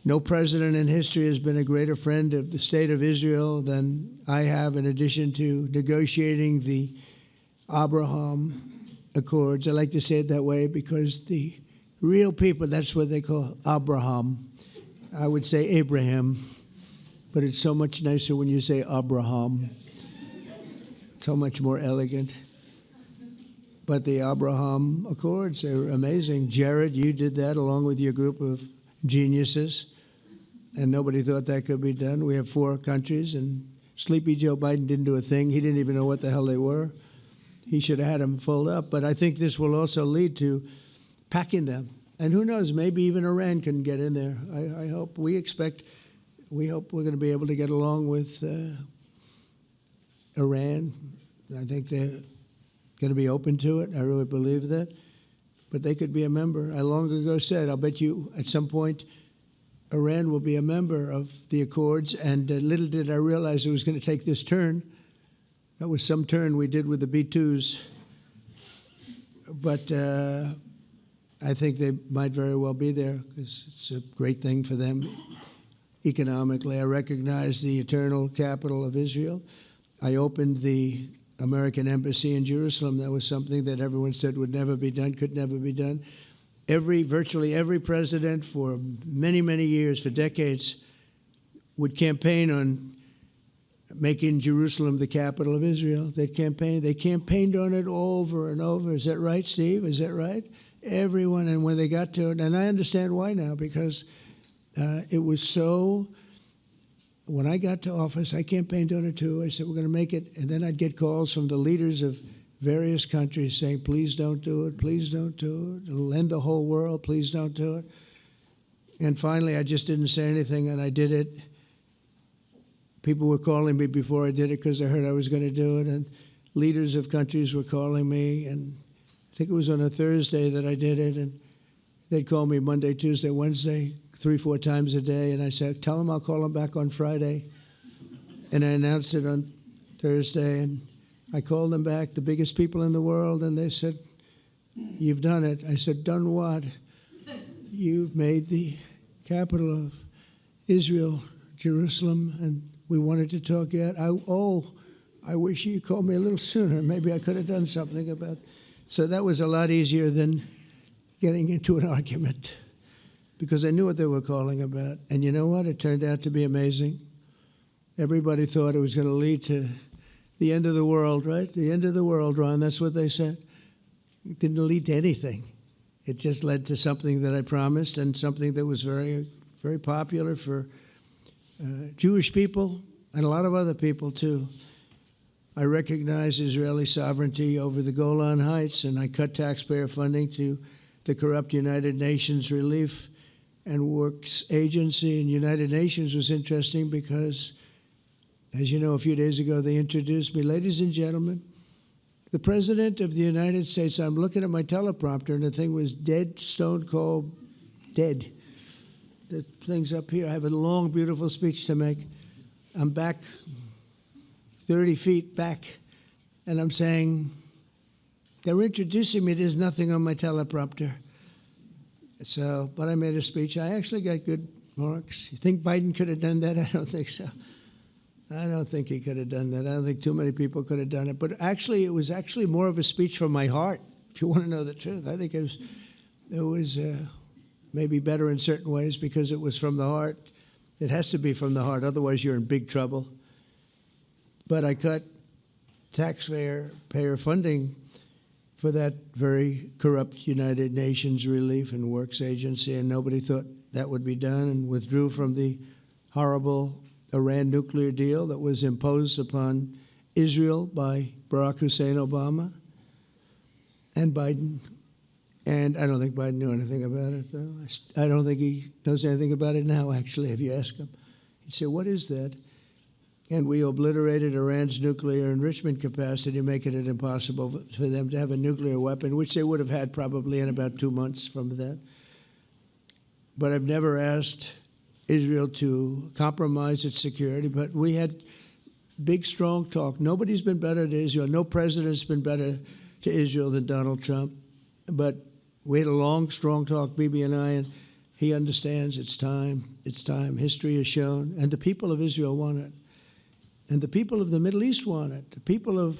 Speaker 7: No president in history has been a greater friend of the state of Israel than I have, in addition to negotiating the Abraham Accords. I like to say it that way because the real people, that's what they call Abraham. I would say Abraham, but it's so much nicer when you say Abraham. So much more elegant. But the Abraham Accords, they were amazing. Jared, you did that along with your group of geniuses, and nobody thought that could be done. We have 4 countries, and Sleepy Joe Biden didn't do a thing. He didn't even know what the hell they were. He should have had them fold up. But I think this will also lead to packing them. And who knows, maybe even Iran can get in there. I hope, we hope we're going to be able to get along with Iran. I think they're going to be open to it. I really believe that. But they could be a member. I long ago said, I'll bet you at some point Iran will be a member of the Accords. And little did I realize it was going to take this turn. That was some turn we did with the B-2s. But I think they might very well be there because it's a great thing for them economically. I recognize the eternal capital of Israel. I opened the American embassy in Jerusalem. That was something that everyone said would never be done, could never be done. Virtually every president for many, many years, for decades, would campaign on making Jerusalem the capital of Israel. They campaigned on it over and over. Is that right, Steve? Is that right? Everyone, and when they got to it, and I understand why now, because it was so. When I got to office, I campaigned on it too. I said, we're going to make it. And then I'd get calls from the leaders of various countries saying, please don't do it. Please don't do it. It'll end the whole world. Please don't do it. And finally, I just didn't say anything, and I did it. People were calling me before I did it because they heard I was going to do it. And leaders of countries were calling me. And I think it was on a Thursday that I did it. And they'd call me Monday, Tuesday, Wednesday, 3-4 times a day, and I said, tell them I'll call them back on Friday. And I announced it on Thursday, and I called them back, the biggest people in the world, and they said, you've done it. I said, done what? You've made the capital of Israel, Jerusalem, and we wanted to talk yet. I wish you called me a little sooner. Maybe I could have done something about it. So that was a lot easier than getting into an argument, because I knew what they were calling about. And you know what? It turned out to be amazing. Everybody thought it was going to lead to the end of the world, right? The end of the world, Ron, that's what they said. It didn't lead to anything. It just led to something that I promised, and something that was very, very popular for Jewish people and a lot of other people, too. I recognize Israeli sovereignty over the Golan Heights, and I cut taxpayer funding to the corrupt United Nations Relief and Works Agency. And United Nations was interesting because, as you know, a few days ago, they introduced me. Ladies and gentlemen, the President of the United States. I'm looking at my teleprompter, and the thing was dead, stone cold, dead. The thing's up here. I have a long, beautiful speech to make. I'm back 30 feet back, and I'm saying, they're introducing me. There's nothing on my teleprompter. So, but I made a speech. I actually got good marks. You think Biden could have done that? I don't think so. I don't think he could have done that. I don't think too many people could have done it. But actually, it was actually more of a speech from my heart, if you want to know the truth. I think it was maybe better in certain ways because it was from the heart. It has to be from the heart. Otherwise, you're in big trouble. But I cut taxpayer funding for that very corrupt United Nations Relief and Works Agency, and nobody thought that would be done, and withdrew from the horrible Iran nuclear deal that was imposed upon Israel by Barack Hussein Obama and Biden. And I don't think Biden knew anything about it, though. I don't think he knows anything about it now, actually, if you ask him. He'd say, what is that? And we obliterated Iran's nuclear enrichment capacity, making it impossible for them to have a nuclear weapon, which they would have had probably in about 2 months from that. But I've never asked Israel to compromise its security, but we had big, strong talk. Nobody's been better to Israel. No president's been better to Israel than Donald Trump. But we had a long, strong talk, Bibi and I, and he understands it's time. It's time. History has shown, and the people of Israel want it. And the people of the Middle East want it. The people of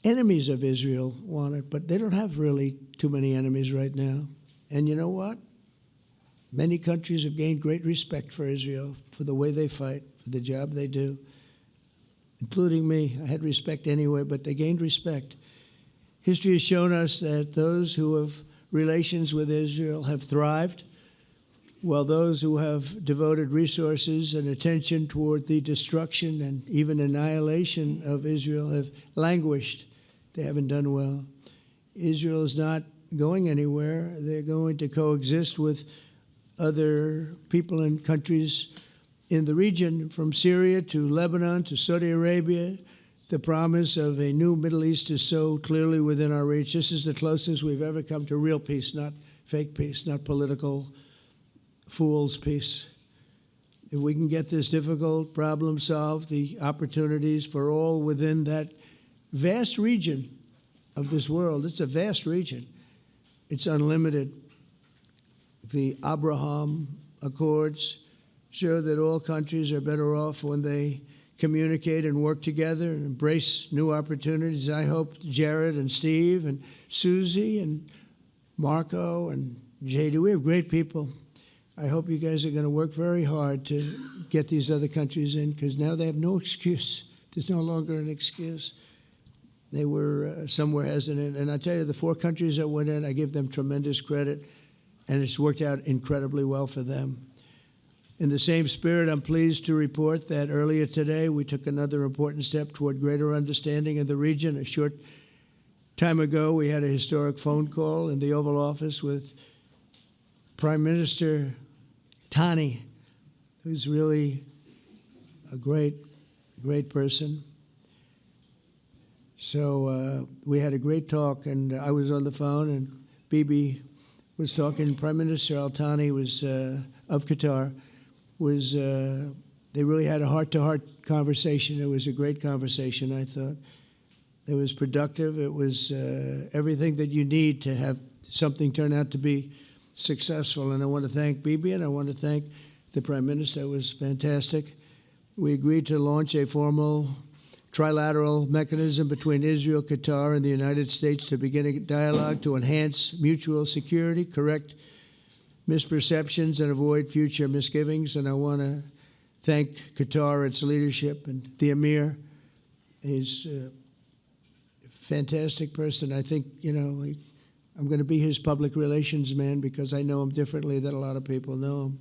Speaker 7: enemies of Israel want it, but they don't have really too many enemies right now. And you know what? Many countries have gained great respect for Israel, for the way they fight, for the job they do, including me. I had respect anyway, but they gained respect. History has shown us that those who have relations with Israel have thrived, while those who have devoted resources and attention toward the destruction and even annihilation of Israel have languished. They haven't done well. Israel is not going anywhere. They're going to coexist with other people and countries in the region, from Syria to Lebanon to Saudi Arabia. The promise of a new Middle East is so clearly within our reach. This is the closest we've ever come to real peace, not fake peace, not political fool's peace. If we can get this difficult problem solved, the opportunities for all within that vast region of this world, it's a vast region, it's unlimited. The Abraham Accords show that all countries are better off when they communicate and work together and embrace new opportunities. I hope Jared and Steve and Susie and Marco and JD, we have great people. I hope you guys are going to work very hard to get these other countries in, because now they have no excuse. There's no longer an excuse. They were somewhere hesitant. And I tell you, the 4 countries that went in, I give them tremendous credit, and it's worked out incredibly well for them. In the same spirit, I'm pleased to report that earlier today we took another important step toward greater understanding in the region. A short time ago, we had a historic phone call in the Oval Office with Prime Minister Tani, who's really a great person. So we had a great talk, and I was on the phone, and Bibi was talking. Prime Minister Al-Thani was of Qatar. They really had a heart-to-heart conversation. It was a great conversation, I thought. It was productive. It was everything that you need to have something turn out to be successful. And I want to thank Bibi, and I want to thank the Prime Minister. It was fantastic. We agreed to launch a formal trilateral mechanism between Israel, Qatar, and the United States to begin a dialogue to enhance mutual security, correct misperceptions, and avoid future misgivings. And I want to thank Qatar, its leadership, and the Emir. He's a fantastic person. I think, I'm going to be his public relations man because I know him differently than a lot of people know him.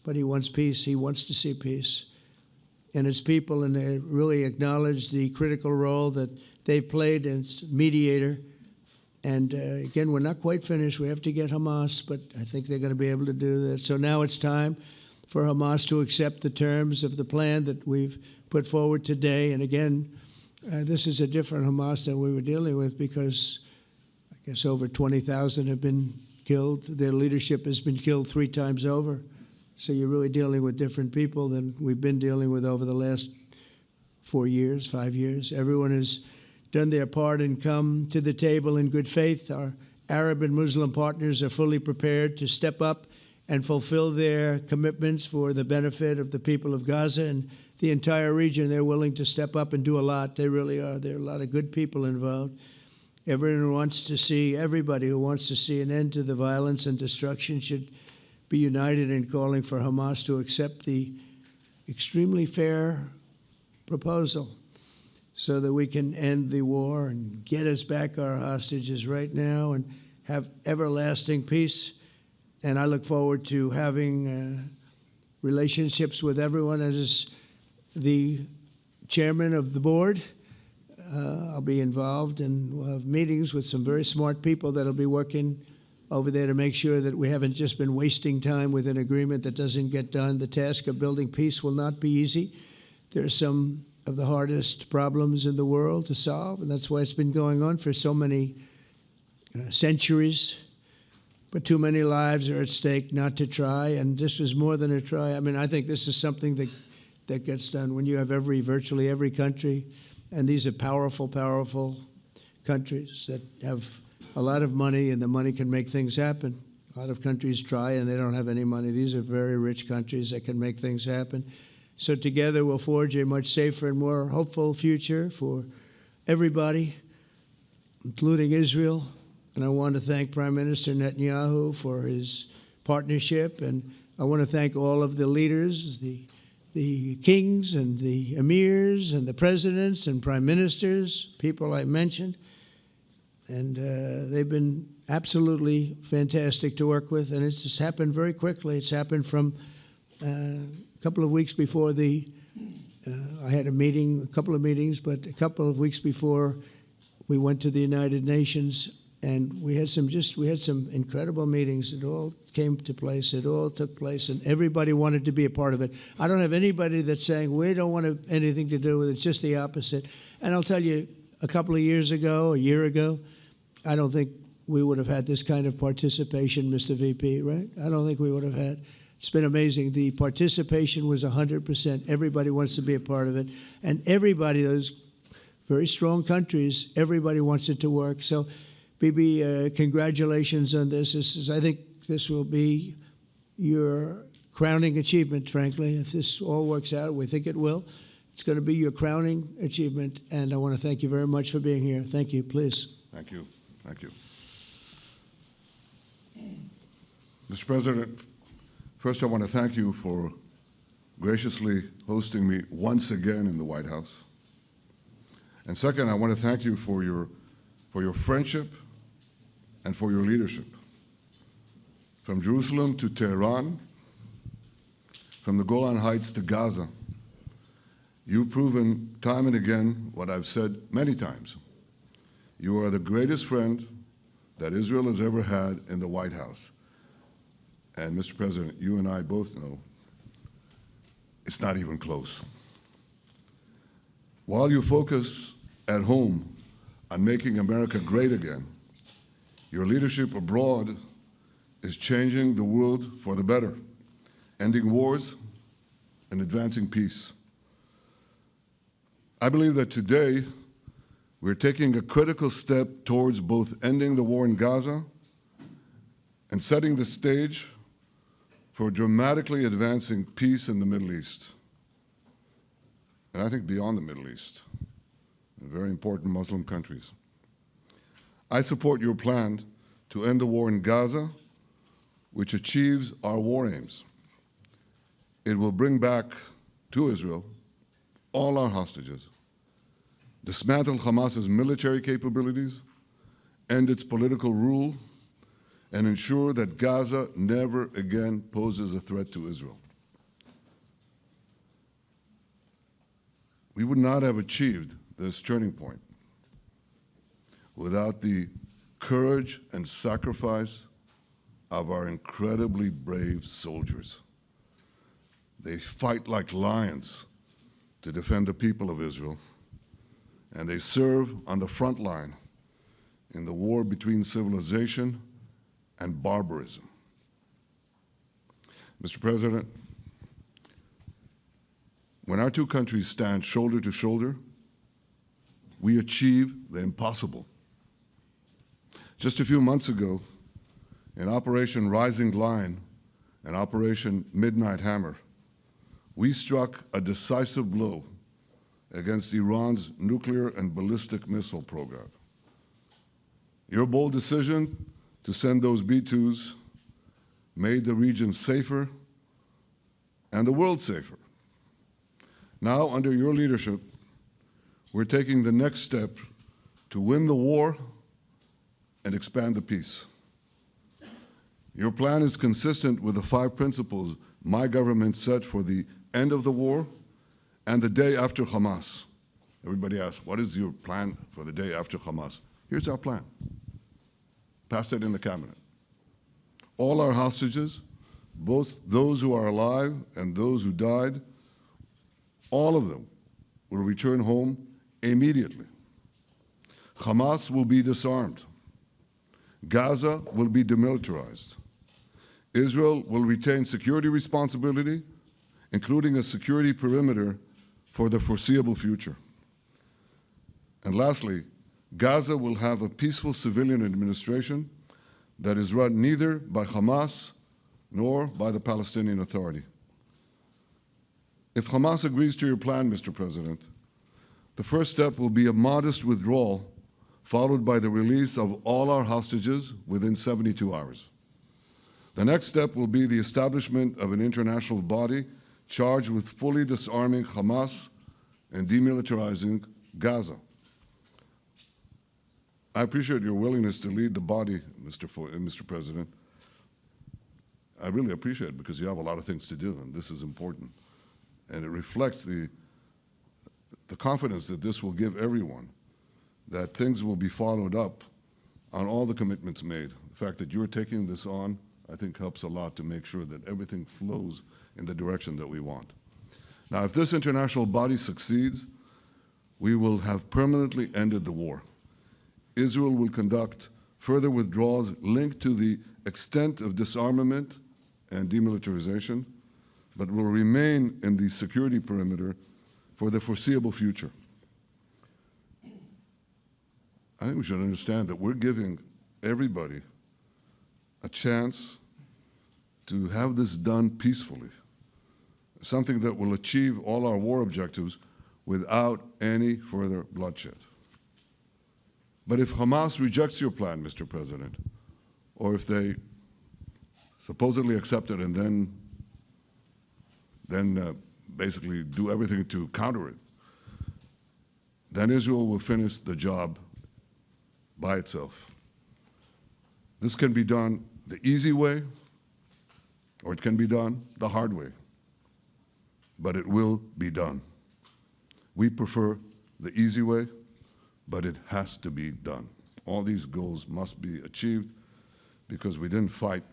Speaker 7: But he wants peace. He wants to see peace. And his people, and they really acknowledge the critical role that they've played as mediator. And again, we're not quite finished. We have to get Hamas, but I think they're going to be able to do that. So now it's time for Hamas to accept the terms of the plan that we've put forward today. And again, this is a different Hamas than we were dealing with, because I guess over 20,000 have been killed. Their leadership has been killed 3 times over. So you're really dealing with different people than we've been dealing with over the last 4 years, 5 years. Everyone has done their part and come to the table in good faith. Our Arab and Muslim partners are fully prepared to step up and fulfill their commitments for the benefit of the people of Gaza and the entire region. They're willing to step up and do a lot. They really are. There are a lot of good people involved. Everybody who wants to see an end to the violence and destruction should be united in calling for Hamas to accept the extremely fair proposal so that we can end the war and get us back our hostages right now and have everlasting peace. And I look forward to having relationships with everyone. As the chairman of the board, I'll be involved, and we'll have meetings with some very smart people that'll be working over there to make sure that we haven't just been wasting time with an agreement that doesn't get done. The task of building peace will not be easy. There are some of the hardest problems in the world to solve, and that's why it's been going on for so many centuries. But too many lives are at stake not to try, and this is more than a try. I mean, I think this is something that gets done when you have virtually every country, and these are powerful countries that have a lot of money, and the money can make things happen. A lot of countries try, and they don't have any money. These are very rich countries that can make things happen. So together we'll forge a much safer and more hopeful future for everybody. including Israel. And I want to thank Prime Minister Netanyahu for his partnership. And I want to thank all of the leaders, the kings and the emirs and the presidents and prime ministers, people I mentioned. And they've been absolutely fantastic to work with. And it's just happened very quickly. It's happened from a couple of weeks before I had a meeting, a couple of meetings, but a couple of weeks before we went to the United Nations, and we had some incredible meetings. It all came to place. It all took place, and everybody wanted to be a part of it. I don't have anybody that's saying we don't want anything to do with it. It's just the opposite. And I'll tell you, a couple of years ago, a year ago, I don't think we would have had this kind of participation, Mr. VP, right? I don't think we would have had. It's been amazing. The participation was 100%. Everybody wants to be a part of it. And everybody, those very strong countries, everybody wants it to work. So, Bibi, congratulations on this. I think this will be your crowning achievement, frankly. If this all works out, we think it will. It's going to be your crowning achievement. And I want to thank you very much for being here. Thank you. Please.
Speaker 8: Thank you. Thank you. Mr. President, first I want to thank you for graciously hosting me once again in the White House. And second, I want to thank you for your friendship and for your leadership. From Jerusalem to Tehran, from the Golan Heights to Gaza, you've proven time and again what I've said many times. You are the greatest friend that Israel has ever had in the White House. And Mr. President, you and I both know it's not even close. While you focus at home on making America great again, your leadership abroad is changing the world for the better, ending wars and advancing peace. I believe that today we're taking a critical step towards both ending the war in Gaza and setting the stage for dramatically advancing peace in the Middle East, and I think beyond the Middle East, in very important Muslim countries. I support your plan to end the war in Gaza, which achieves our war aims. It will bring back to Israel all our hostages, dismantle Hamas's military capabilities, end its political rule, and ensure that Gaza never again poses a threat to Israel. We would not have achieved this turning point without the courage and sacrifice of our incredibly brave soldiers. They fight like lions to defend the people of Israel, and they serve on the front line in the war between civilization and barbarism. Mr. President, when our two countries stand shoulder to shoulder, we achieve the impossible. Just a few months ago, in Operation Rising Lion and Operation Midnight Hammer, we struck a decisive blow against Iran's nuclear and ballistic missile program. Your bold decision to send those B-2s made the region safer and the world safer. Now, under your leadership, we're taking the next step to win the war and expand the peace. Your plan is consistent with the 5 principles my government set for the end of the war and the day after Hamas. Everybody asks, what is your plan for the day after Hamas? Here's our plan. Passed it in the cabinet. All our hostages, both those who are alive and those who died, all of them will return home immediately. Hamas will be disarmed. Gaza will be demilitarized. Israel will retain security responsibility, including a security perimeter for the foreseeable future. And lastly, Gaza will have a peaceful civilian administration that is run neither by Hamas nor by the Palestinian Authority. If Hamas agrees to your plan, Mr. President, the first step will be a modest withdrawal followed by the release of all our hostages within 72 hours. The next step will be the establishment of an international body charged with fully disarming Hamas and demilitarizing Gaza. I appreciate your willingness to lead the body, Mr. President. I really appreciate it because you have a lot of things to do, and this is important. And it reflects the confidence that this will give everyone, that things will be followed up on all the commitments made. The fact that you're taking this on, I think, helps a lot to make sure that everything flows in the direction that we want. Now, if this international body succeeds, we will have permanently ended the war. Israel will conduct further withdrawals linked to the extent of disarmament and demilitarization, but will remain in the security perimeter for the foreseeable future. I think we should understand that we're giving everybody a chance to have this done peacefully, something that will achieve all our war objectives without any further bloodshed. But if Hamas rejects your plan, Mr. President, or if they supposedly accept it and then basically do everything to counter it, then Israel will finish the job by itself. This can be done the easy way, or it can be done the hard way, but it will be done. We prefer the easy way, but it has to be done. All these goals must be achieved because we didn't fight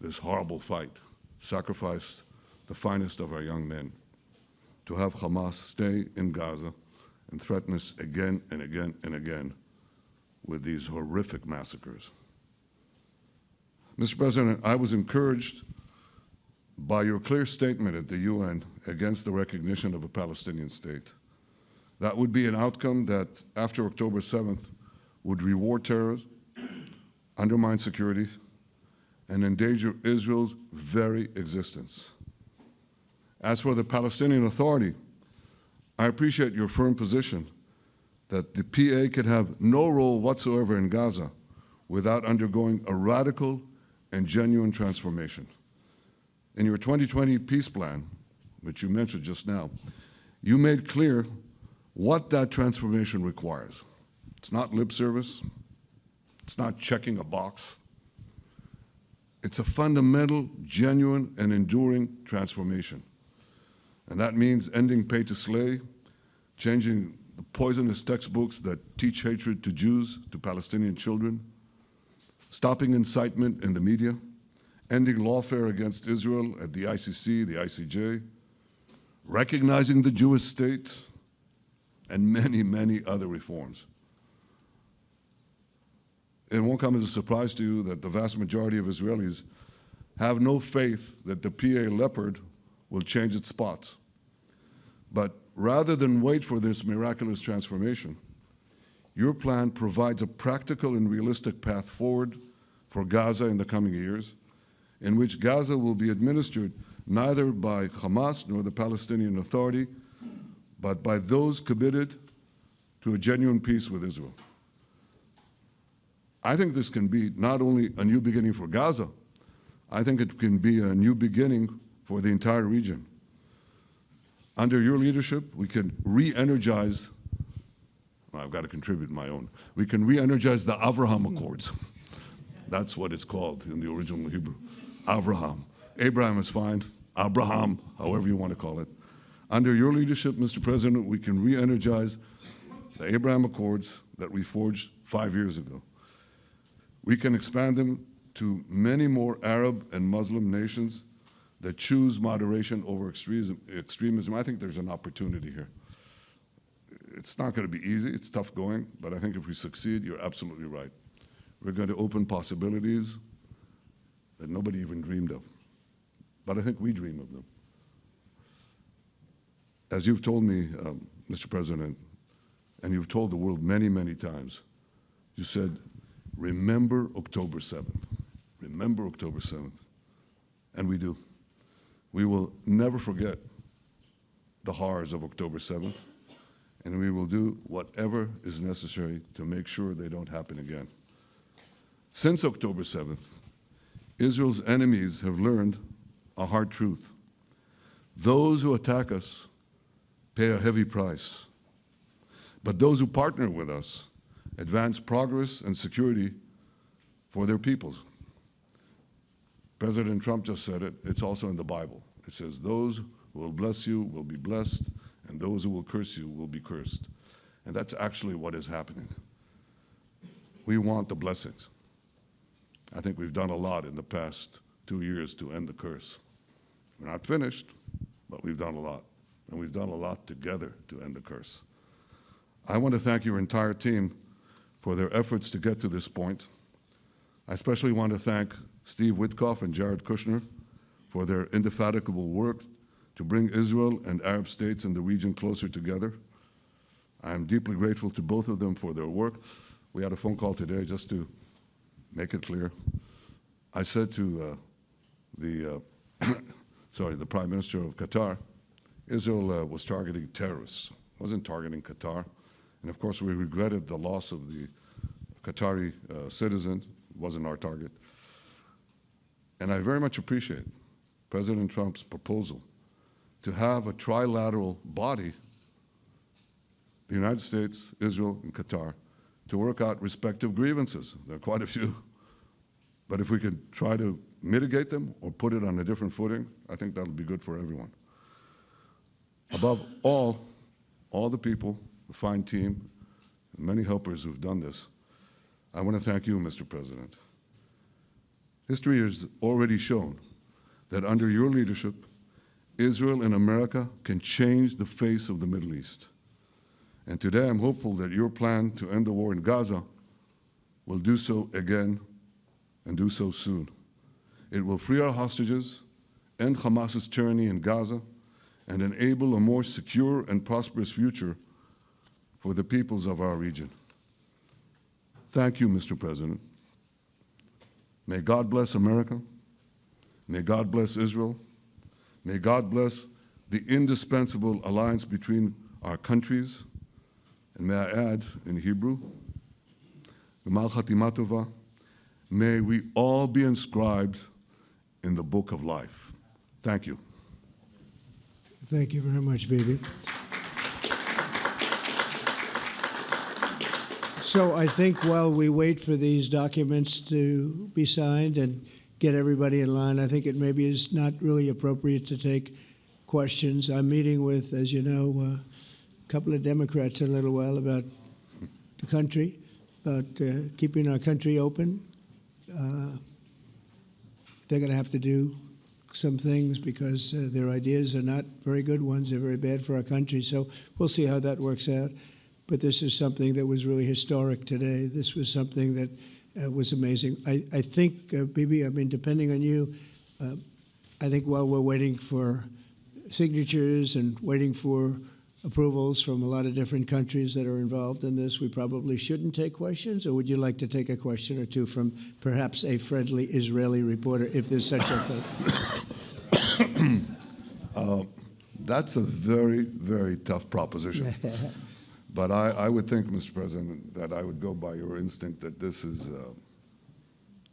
Speaker 8: this horrible fight, sacrifice the finest of our young men to have Hamas stay in Gaza and threaten us again and again and again with these horrific massacres. Mr. President, I was encouraged by your clear statement at the UN against the recognition of a Palestinian state. That would be an outcome that, after October 7th, would reward terrorism, undermine security, and endanger Israel's very existence. As for the Palestinian Authority, I appreciate your firm position that the PA could have no role whatsoever in Gaza without undergoing a radical and genuine transformation. In your 2020 peace plan, which you mentioned just now, you made clear what that transformation requires. It's not lip service. It's not checking a box. It's a fundamental, genuine, and enduring transformation. And that means ending pay to slay, changing the poisonous textbooks that teach hatred to Jews, to Palestinian children, stopping incitement in the media, ending lawfare against Israel at the ICC, the ICJ, recognizing the Jewish state, and many, many other reforms. It won't come as a surprise to you that the vast majority of Israelis have no faith that the PA Leopard will change its spots. But rather than wait for this miraculous transformation, your plan provides a practical and realistic path forward for Gaza in the coming years, in which Gaza will be administered neither by Hamas nor the Palestinian Authority, but by those committed to a genuine peace with Israel. I think this can be not only a new beginning for Gaza, I think it can be a new beginning for the entire region. Under your leadership, we can re-energize, well, I've got to contribute my own, we can re-energize the Abraham Accords. That's what it's called in the original Hebrew, Abraham. Abraham is fine, Abraham, however you want to call it. Under your leadership, Mr. President, we can re-energize the Abraham Accords that we forged 5 years ago. We can expand them to many more Arab and Muslim nations that choose moderation over extremism. I think there's an opportunity here. It's not going to be easy, it's tough going, but I think if we succeed, you're absolutely right. We're going to open possibilities that nobody even dreamed of. But I think we dream of them. As you've told me, Mr. President, and you've told the world many, many times, you said, remember October 7th. Remember October 7th. And we do. We will never forget the horrors of October 7th. and we will do whatever is necessary to make sure they don't happen again. Since October 7th, Israel's enemies have learned a hard truth. Those who attack us pay a heavy price, but those who partner with us advance progress and security for their peoples. President Trump just said it. It's also in the Bible. It says, those who will bless you will be blessed, and those who will curse you will be cursed. And that's actually what is happening. We want the blessings. I think we've done a lot in the past 2 years to end the curse. We're not finished, but we've done a lot. And we've done a lot together to end the curse. I want to thank your entire team for their efforts to get to this point. I especially want to thank Steve Witkoff and Jared Kushner for their indefatigable work to bring Israel and Arab states in the region closer together. I am deeply grateful to both of them for their work. We had a phone call today just to make it clear. I said to the Prime Minister of Qatar, Israel was targeting terrorists, wasn't targeting Qatar. And of course, we regretted the loss of the Qatari citizen, wasn't our target. And I very much appreciate President Trump's proposal to have a trilateral body, the United States, Israel, and Qatar, to work out respective grievances. There are quite a few. But if we could try to mitigate them or put it on a different footing, I think that'll be good for everyone. Above all the people, the fine team, and many helpers who've done this, I want to thank you, Mr. President. History has already shown that under your leadership, Israel and America can change the face of the Middle East. And today I'm hopeful that your plan to end the war in Gaza will do so again and do so soon. It will free our hostages, end Hamas's tyranny in Gaza, and enable a more secure and prosperous future for the peoples of our region. Thank you, Mr. President. May God bless America. May God bless Israel. May God bless the indispensable alliance between our countries. And may I add in Hebrew, G'mal Chatima Tova, may we all be inscribed in the book of life. Thank you.
Speaker 7: Thank you very much, Bibi. So I think while we wait for these documents to be signed and get everybody in line, I think it maybe is not really appropriate to take questions. I'm meeting with, as you know, a couple of Democrats in a little while about the country, about keeping our country open. They're going to have to do some things because their ideas are not very good ones. They're very bad for our country. So we'll see how that works out. But this is something that was really historic today. This was something that was amazing. I think, Bibi, I mean, depending on you, I think while we're waiting for signatures and waiting for approvals from a lot of different countries that are involved in this, we probably shouldn't take questions, or would you like to take a question or two from perhaps a friendly Israeli reporter, if there's such a thing?
Speaker 8: That's a very, very tough proposition. But I would think, Mr. President, that I would go by your instinct that this is,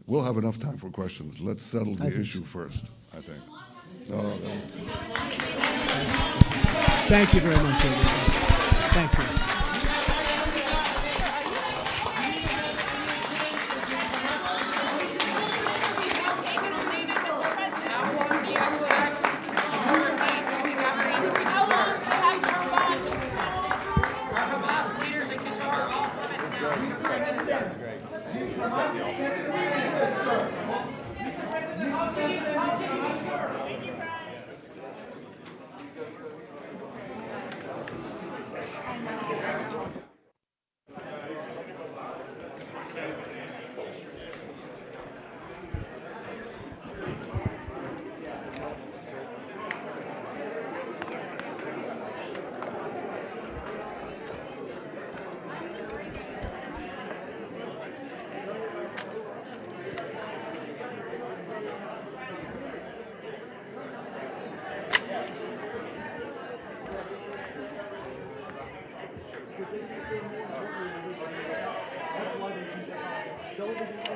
Speaker 8: we'll have enough time for questions. Let's settle the issue first, I think. No.
Speaker 7: Thank you very much, everybody. Thank you.
Speaker 5: I know.
Speaker 1: That's why they keep that television